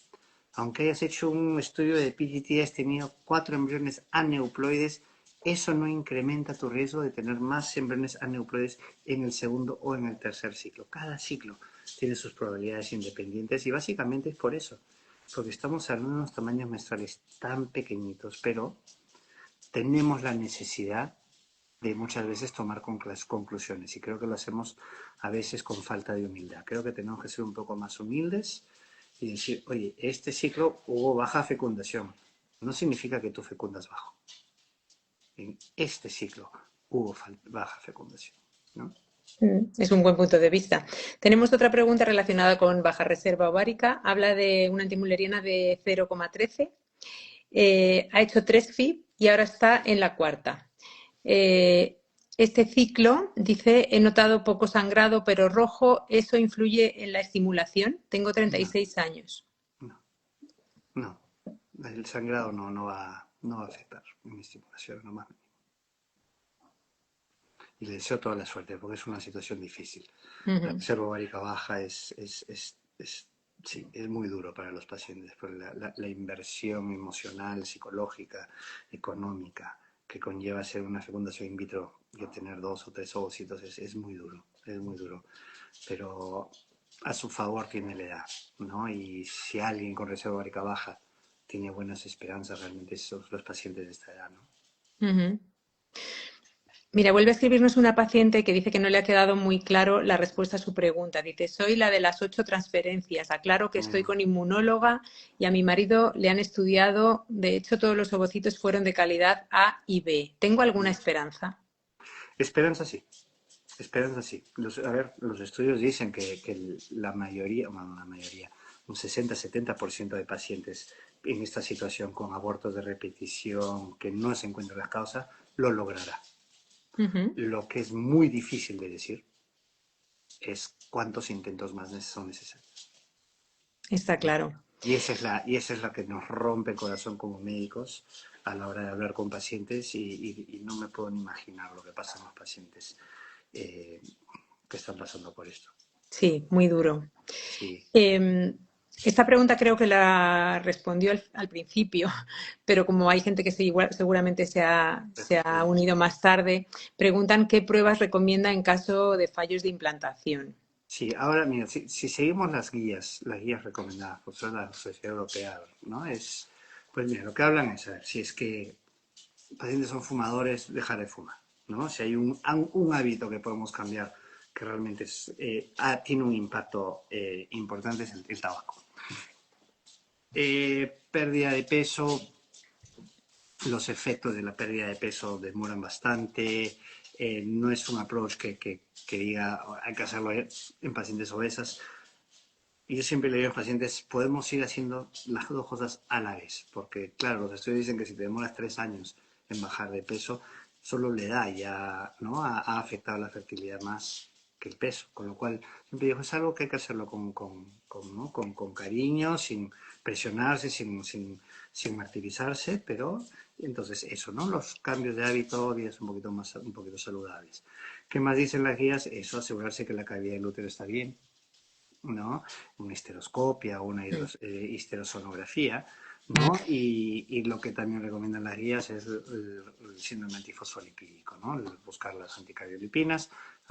Aunque hayas hecho un estudio de PGT y has tenido 4 embriones aneuploides, eso no incrementa tu riesgo de tener más embriones aneuploides en el segundo o en el tercer ciclo. Cada ciclo tiene sus probabilidades independientes y básicamente es por eso, porque estamos hablando de unos tamaños menstruales tan pequeñitos, pero tenemos la necesidad de muchas veces tomar conclusiones y creo que lo hacemos a veces con falta de humildad. Creo que tenemos que ser un poco más humildes y decir, oye, este ciclo hubo baja fecundación. No significa que tú fecundas bajo. En este ciclo hubo baja fecundación, ¿no? Es un buen punto de vista. Tenemos otra pregunta relacionada con baja reserva ovárica. Habla de una antimuleriana de 0,13. Ha hecho 3 FIB y ahora está en la cuarta. Este ciclo, dice, he notado poco sangrado, pero rojo. ¿Eso influye en la estimulación? Tengo No, 36 años. no, no. El sangrado no va a afectar en mi estimulación, no más. Y le deseo toda la suerte porque es una situación difícil. La Ujú. reserva ovárica baja sí, es muy duro para los pacientes, pero la inversión emocional, psicológica, económica que conlleva hacer una fecundación in vitro y obtener 2 o 3 ovocitos es muy duro, es muy duro. Pero a su favor tiene la edad, ¿no? Y si alguien con reserva ovárica baja tiene buenas esperanzas, realmente son los pacientes de esta edad, ¿no? Ujú. Mira, vuelve a escribirnos una paciente que dice que no le ha quedado muy claro la respuesta a su pregunta. Dice, soy la de las 8 transferencias. Aclaro que estoy con inmunóloga y a mi marido le han estudiado. De hecho, todos los ovocitos fueron de calidad A y B. ¿Tengo alguna esperanza? Esperanza sí. Esperanza sí. Los estudios dicen que la mayoría, bueno, la mayoría, un 60-70% de pacientes en esta situación con abortos de repetición que no se encuentra la causa, lo logrará. Ujú. Lo que es muy difícil de decir es cuántos intentos más son necesarios. Está claro. Y esa es la que nos rompe el corazón como médicos a la hora de hablar con pacientes y no me puedo ni imaginar lo que pasa en los pacientes eh, que están pasando por esto. Sí, muy duro. Sí. Eh, Esta pregunta creo que la respondió al principio, pero como hay gente que seguramente se ha unido más tarde, preguntan qué pruebas recomienda en caso de fallos de implantación. Sí, ahora mira, si seguimos las guías recomendadas por la Sociedad Europea, ¿no? Pues mira, lo que hablan es, a ver, si es que pacientes son fumadores, dejar de fumar, ¿no? Si hay un hábito que podemos cambiar que realmente tiene un impacto importante es el tabaco. Pérdida de peso, los efectos de la pérdida de peso demoran bastante, no es un approach que diga hay que hacerlo en pacientes obesas. Y yo siempre le digo a los pacientes, podemos ir haciendo las dos cosas a la vez, porque claro, los estudios dicen que si te demoras 3 años en bajar de peso, solo la edad ya, ¿no? Ha afectado la fertilidad más que el peso, con lo cual siempre digo, es algo que hay que hacerlo ¿no? con cariño, sin presionarse, sin martirizarse, pero entonces eso, ¿no? Los cambios de hábito, días un poquito saludables. ¿Qué más dicen las guías? Eso, asegurarse que la cavidad del útero está bien, ¿no? Una histeroscopia o una histerosonografía, ¿no? Y lo que también recomiendan las guías es el síndrome antifosfolipídico, ¿no? Buscar las anticardiolipinas,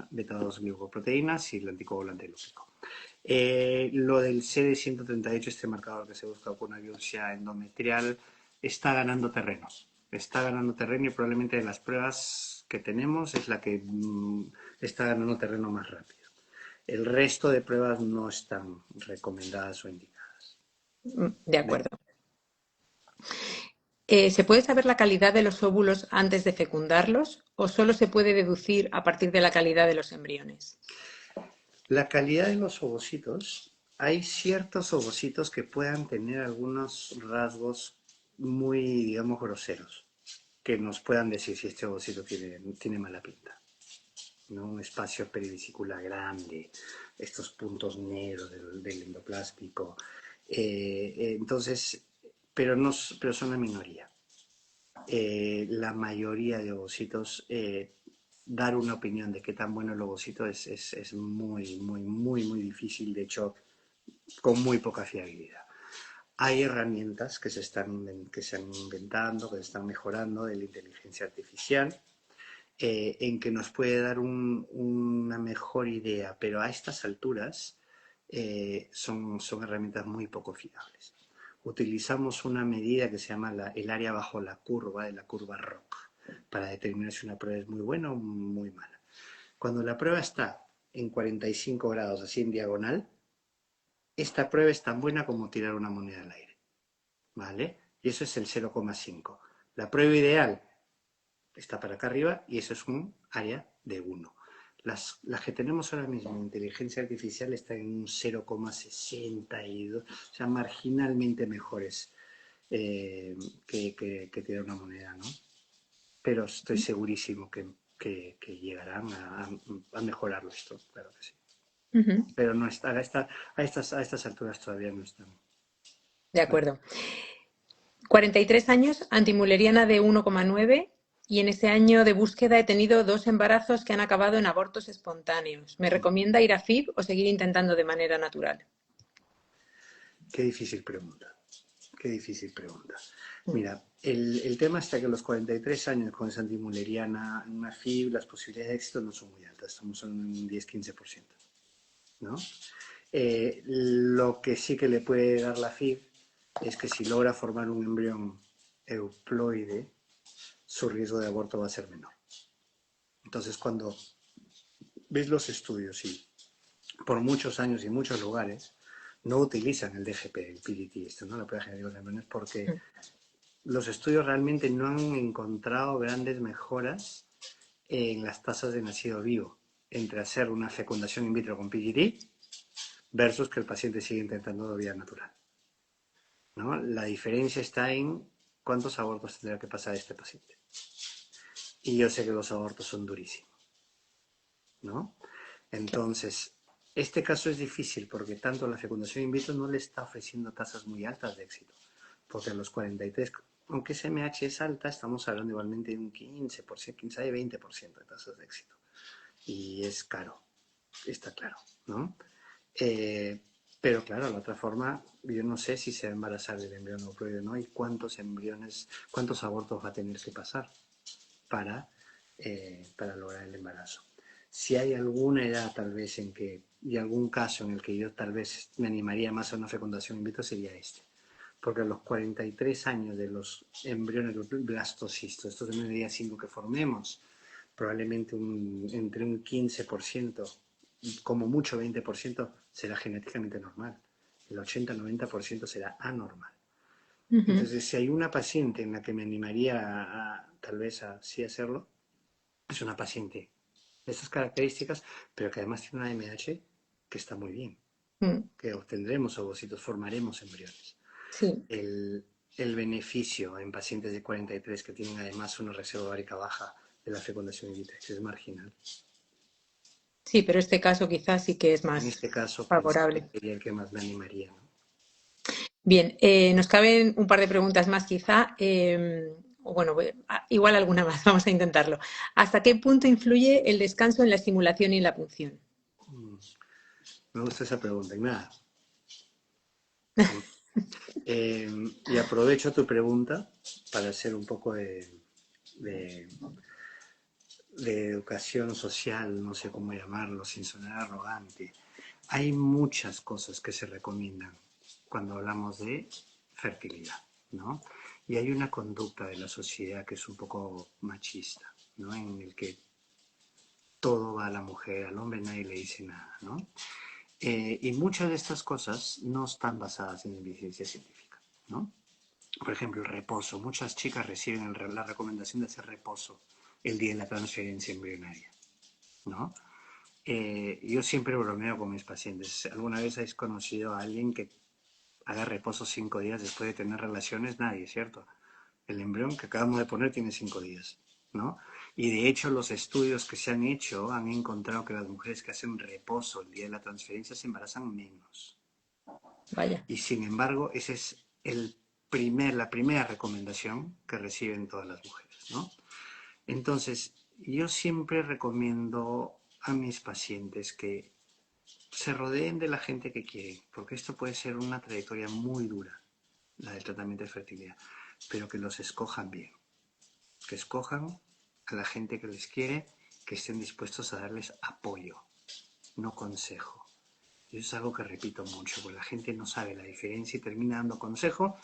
beta-2-glucoproteínas y el anticoagulante lúpico. Lo del CD138, este marcador que se busca con una biopsia endometrial, está ganando terreno. Está ganando terreno y probablemente de las pruebas que tenemos es la que está ganando terreno más rápido. El resto de pruebas no están recomendadas o indicadas. De acuerdo. ¿Se puede saber la calidad de los óvulos antes de fecundarlos o solo se puede deducir a partir de la calidad de los embriones? La calidad de los ovocitos, hay ciertos ovocitos que puedan tener algunos rasgos muy, digamos, groseros, que nos puedan decir si este ovocito tiene mala pinta, ¿no? Un espacio perivesicular grande, estos puntos negros del endoplástico. Entonces, pero son la minoría. La mayoría de ovocitos, dar una opinión de qué tan bueno el ovocito es muy, muy, muy, muy difícil, de hecho, con muy poca fiabilidad. Hay herramientas que se han inventando, que se están mejorando de la inteligencia artificial, en que nos puede dar una mejor idea, pero a estas alturas son herramientas muy poco fiables. Utilizamos una medida que se llama el área bajo la curva, de la curva ROC, para determinar si una prueba es muy buena o muy mala. Cuando la prueba está en 45 grados, así en diagonal, esta prueba es tan buena como tirar una moneda al aire, ¿vale? Y eso es el 0,5. La prueba ideal está para acá arriba y eso es un área de 1. Las que tenemos ahora mismo en inteligencia artificial están en un 0,62, o sea, marginalmente mejores que tirar una moneda, ¿no? Pero estoy segurísimo que llegarán a mejorarlo esto, claro que sí. Ujú. Pero no está, a estas alturas todavía no están. De acuerdo. 43 años, antimuleriana de 1,9 y en ese año de búsqueda he tenido 2 embarazos que han acabado en abortos espontáneos. ¿Me recomienda ir a FIB o seguir intentando de manera natural? Qué difícil pregunta. Qué difícil pregunta. Mira, el tema está que a los 43 años con esa antimuleriana, una FIB, las posibilidades de éxito no son muy altas, estamos en un 10-15%, ¿no? Lo que sí que le puede dar la FIB es que si logra formar un embrión euploide, su riesgo de aborto va a ser menor. Entonces, cuando ves los estudios y por muchos años y muchos lugares no utilizan el DGP, el PDT, ¿no? La prueba genética de embriones, porque los estudios realmente no han encontrado grandes mejoras en las tasas de nacido vivo entre hacer una fecundación in vitro con PGD versus que el paciente sigue intentando vía natural, ¿no? La diferencia está en cuántos abortos tendrá que pasar este paciente. Y yo sé que los abortos son durísimos, ¿no? Entonces, este caso es difícil porque tanto la fecundación in vitro no le está ofreciendo tasas muy altas de éxito, porque a los 43, aunque SMH es alta, estamos hablando igualmente de un 15%, quizá de 20% de tasas de éxito. Y es caro, está claro, ¿no? Pero claro, la otra forma, yo no sé si se va a embarazar del embrión ovoide o no y cuántos embriones, cuántos abortos va a tener que pasar para, para lograr el embarazo. Si hay alguna edad tal vez en que, y algún caso en el que yo tal vez me animaría más a una fecundación in vitro sería este. Porque a los 43 años de los embriones blastocistos, estos embriones de día 5 que formemos, probablemente entre un 15%, como mucho 20%, será genéticamente normal. El 80-90% será anormal. Ujú. Entonces, si hay una paciente en la que me animaría tal vez a sí hacerlo, es una paciente de estas características, pero que además tiene una MH que está muy bien, Mm, que obtendremos ovocitos, formaremos embriones. sí, El, el beneficio en pacientes de 43 que tienen además una reserva ovárica baja de la fecundación in vitro es marginal. sí, pero este caso quizás sí que es En más este caso, pues favorable. sería el que más me animaría, ¿no? Bien, nos caben un par de preguntas más quizá. O bueno, igual alguna más, vamos a intentarlo. ¿Hasta qué punto influye el descanso en la estimulación y en la punción? Mm, Me gusta esa pregunta. Y nada, y aprovecho tu pregunta para hacer un poco de, de educación social, no sé cómo llamarlo, sin sonar arrogante. Hay muchas cosas que se recomiendan cuando hablamos de fertilidad, ¿no? Y hay una conducta de la sociedad que es un poco machista, ¿no? En el que todo va a la mujer, al hombre nadie le dice nada, ¿no? Y muchas de estas cosas no están basadas en evidencia científica, ¿no? Por ejemplo, el reposo. Muchas chicas reciben la recomendación de hacer reposo el día de la transferencia embrionaria, ¿no? Yo siempre bromeo con mis pacientes. ¿Alguna vez habéis conocido a alguien que haga reposo 5 días después de tener relaciones? Nadie, ¿cierto? El embrión que acabamos de poner tiene 5 días, ¿no? Y de hecho los estudios que se han hecho han encontrado que las mujeres que hacen reposo el día de la transferencia se embarazan menos. Vaya. Y sin embargo, esa es la primera recomendación que reciben todas las mujeres, ¿no? Entonces, yo siempre recomiendo a mis pacientes que se rodeen de la gente que quieren, porque esto puede ser una trayectoria muy dura, la del tratamiento de fertilidad, pero que los escojan bien, que escojan a la gente que les quiere, que estén dispuestos a darles apoyo, no consejo. Y eso es algo que repito mucho, porque la gente no sabe la diferencia y termina dando consejo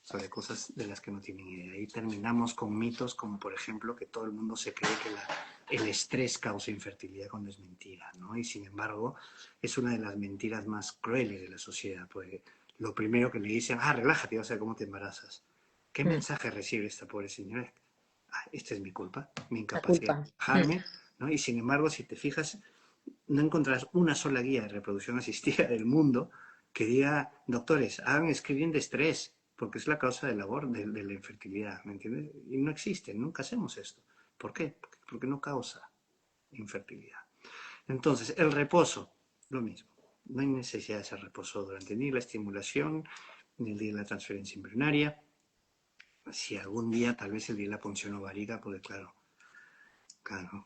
sobre cosas de las que no tienen idea. Y terminamos con mitos como, por ejemplo, que todo el mundo se cree que el estrés causa infertilidad cuando es mentira, ¿no? Y sin embargo, es una de las mentiras más crueles de la sociedad, porque lo primero que le dicen, relájate, vas a ver cómo te embarazas. ¿Qué Mm, mensaje recibe esta pobre señora? Esta es mi culpa, mi la incapacidad culpa. de trabajarme, ¿no? Y sin embargo, si te fijas, no encontrarás una sola guía de reproducción asistida del mundo que diga, doctores, hagan screening de estrés, porque es la causa del aborto, de la infertilidad, ¿me entiendes? Y no existe, nunca hacemos esto. ¿Por qué? Porque no causa infertilidad. Entonces, el reposo, lo mismo. No hay necesidad de hacer reposo durante ni la estimulación, ni el día de la transferencia embrionaria. Si algún día, tal vez el día de la punción ovárica, pues claro,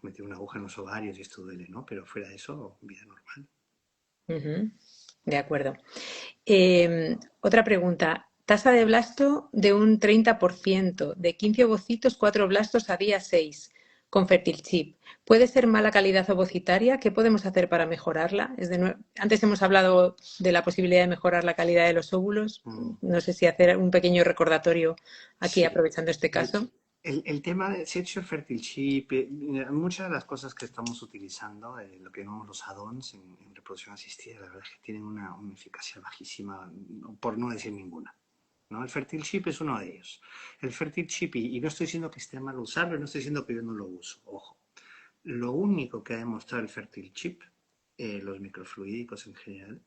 meter una aguja en los ovarios y esto duele, ¿no? Pero fuera de eso, vida normal. Ujú. De acuerdo. Otra pregunta. Tasa de blasto de un 30%, de 15 ovocitos, 4 blastos a día 6, con Fertilchip. ¿Puede ser mala calidad ovocitaria? ¿Qué podemos hacer para mejorarla? Antes hemos hablado de la posibilidad de mejorar la calidad de los óvulos. Mm. No sé si hacer un pequeño recordatorio aquí Sí, aprovechando este el, caso. el tema de Sexual Fertile Chip, muchas de las cosas que estamos utilizando, lo que llamamos los add-ons en reproducción asistida, la verdad es que tienen una eficacia bajísima, por no decir ninguna, ¿no? El Fertile Chip es uno de ellos. El Fertile Chip, y no estoy diciendo que esté mal usarlo, no estoy diciendo que yo no lo uso, ojo. Lo único que ha demostrado el Fertile Chip, los microfluídicos en general,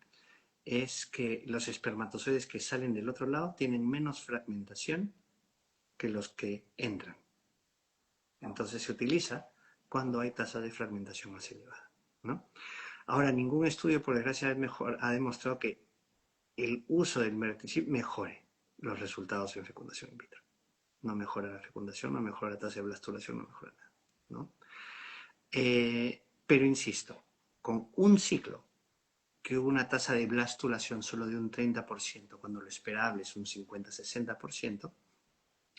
es que los espermatozoides que salen del otro lado tienen menos fragmentación que los que entran. Entonces se utiliza cuando hay tasa de fragmentación más elevada, ¿no? Ahora, ningún estudio, por desgracia, ha demostrado que el uso del Merckxip mejore los resultados en fecundación in vitro. No mejora la fecundación, no mejora la tasa de blastulación, no mejora nada, ¿no? Pero insisto, con un ciclo que hubo una tasa de blastulación solo de un 30%, cuando lo esperable es un 50-60%,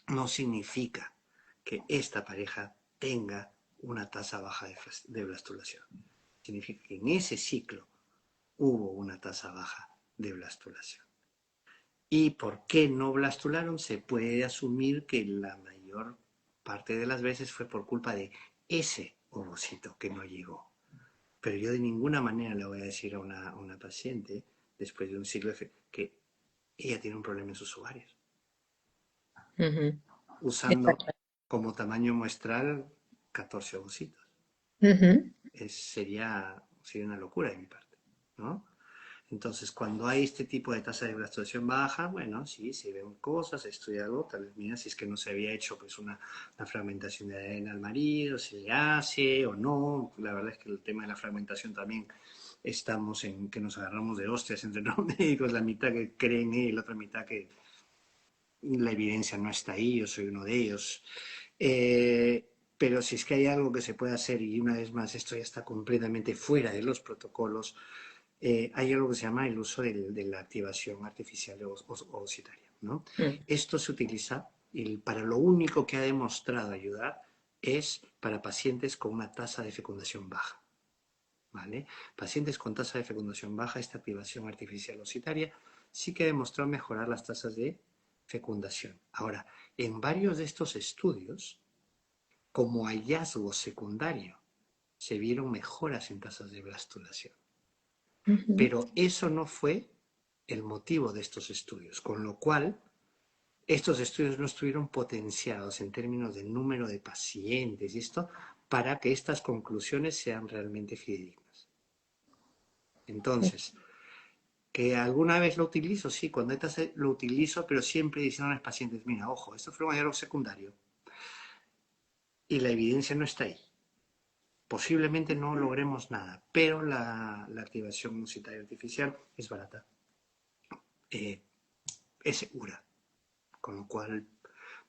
no significa que esta pareja tenga una tasa baja de blastulación. Significa que en ese ciclo hubo una tasa baja de blastulación. ¿Y por qué no blastularon? Se puede asumir que la mayor parte de las veces fue por culpa de ese ovocito que no llegó. Pero yo de ninguna manera le voy a decir a una paciente, después de un ciclo, que ella tiene un problema en sus ovarios. Usando como tamaño muestral 14 ovocitos. Sería una locura de mi parte, ¿no? Entonces, cuando hay este tipo de tasa de blastulación baja, bueno, sí, se ven cosas, se estudia algo, tal vez mira si es que no se había hecho pues una fragmentación de ADN al marido, si le hace o no. La verdad es que el tema de la fragmentación también estamos en que nos agarramos de hostias entre los médicos, la mitad que creen y la otra mitad que la evidencia no está ahí, yo soy uno de ellos. Pero si es que hay algo que se puede hacer, y una vez más esto ya está completamente fuera de los protocolos, hay algo que se llama el uso de la activación artificial ovocitaria, ¿no? Esto se utiliza y para lo único que ha demostrado ayudar es para pacientes con una tasa de fecundación baja, ¿vale? Pacientes con tasa de fecundación baja, esta activación artificial ovocitaria sí que ha demostrado mejorar las tasas de fecundación. Ahora, en varios de estos estudios, como hallazgo secundario, se vieron mejoras en tasas de blastulación. Pero eso no fue el motivo de estos estudios, con lo cual estos estudios no estuvieron potenciados en términos de número de pacientes y esto para que estas conclusiones sean realmente fidedignas. Entonces, que alguna vez lo utilizo, sí, cuando lo utilizo, pero siempre diciendo a los pacientes, mira, ojo, esto fue un hallazgo secundario y la evidencia no está ahí. Posiblemente no logremos nada, pero la activación ovocitaria artificial es barata, es segura, con lo cual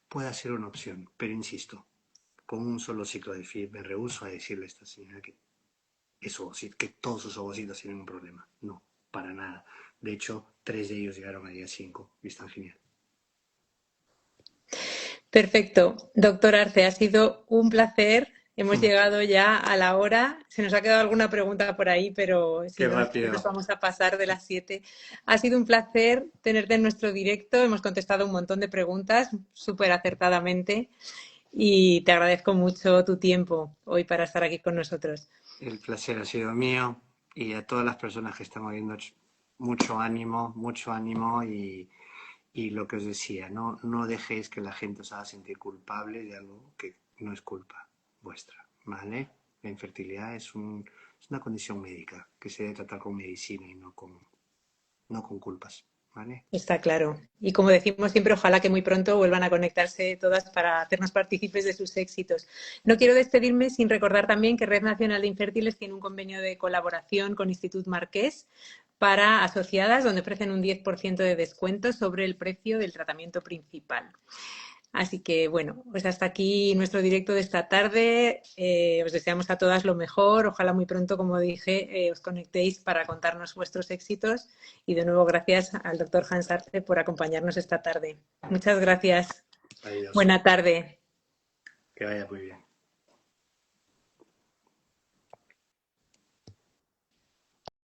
puede ser una opción, pero insisto, con un solo ciclo de FIV me rehúso a decirle a esta señora que todos sus ovocitos tienen un problema. No, para nada. De hecho, 3 de ellos llegaron al día 5 y están genial. Perfecto. Doctor Arce, ha sido un placer. Hemos llegado ya a la hora. Se nos ha quedado alguna pregunta por ahí, pero si no nos vamos a pasar de las 7. Ha sido un placer tenerte en nuestro directo. Hemos contestado un montón de preguntas súper acertadamente y te agradezco mucho tu tiempo hoy para estar aquí con nosotros. El placer ha sido mío y a todas las personas que estamos viendo, mucho ánimo y lo que os decía, no dejéis que la gente os haga sentir culpable de algo que no es culpa vuestra, ¿vale? La infertilidad es una condición médica que se debe tratar con medicina y no con culpas, ¿vale? Está claro. Y como decimos siempre, ojalá que muy pronto vuelvan a conectarse todas para hacernos partícipes de sus éxitos. No quiero despedirme sin recordar también que Red Nacional de Infértiles tiene un convenio de colaboración con Institut Marqués para asociadas, donde ofrecen un 10% de descuento sobre el precio del tratamiento principal. Así que, bueno, pues hasta aquí nuestro directo de esta tarde. Os deseamos a todas lo mejor. Ojalá muy pronto, como dije, os conectéis para contarnos vuestros éxitos. Y de nuevo, gracias al doctor Hans Arce por acompañarnos esta tarde. Muchas gracias. Adiós. Buena tarde. Que vaya muy bien.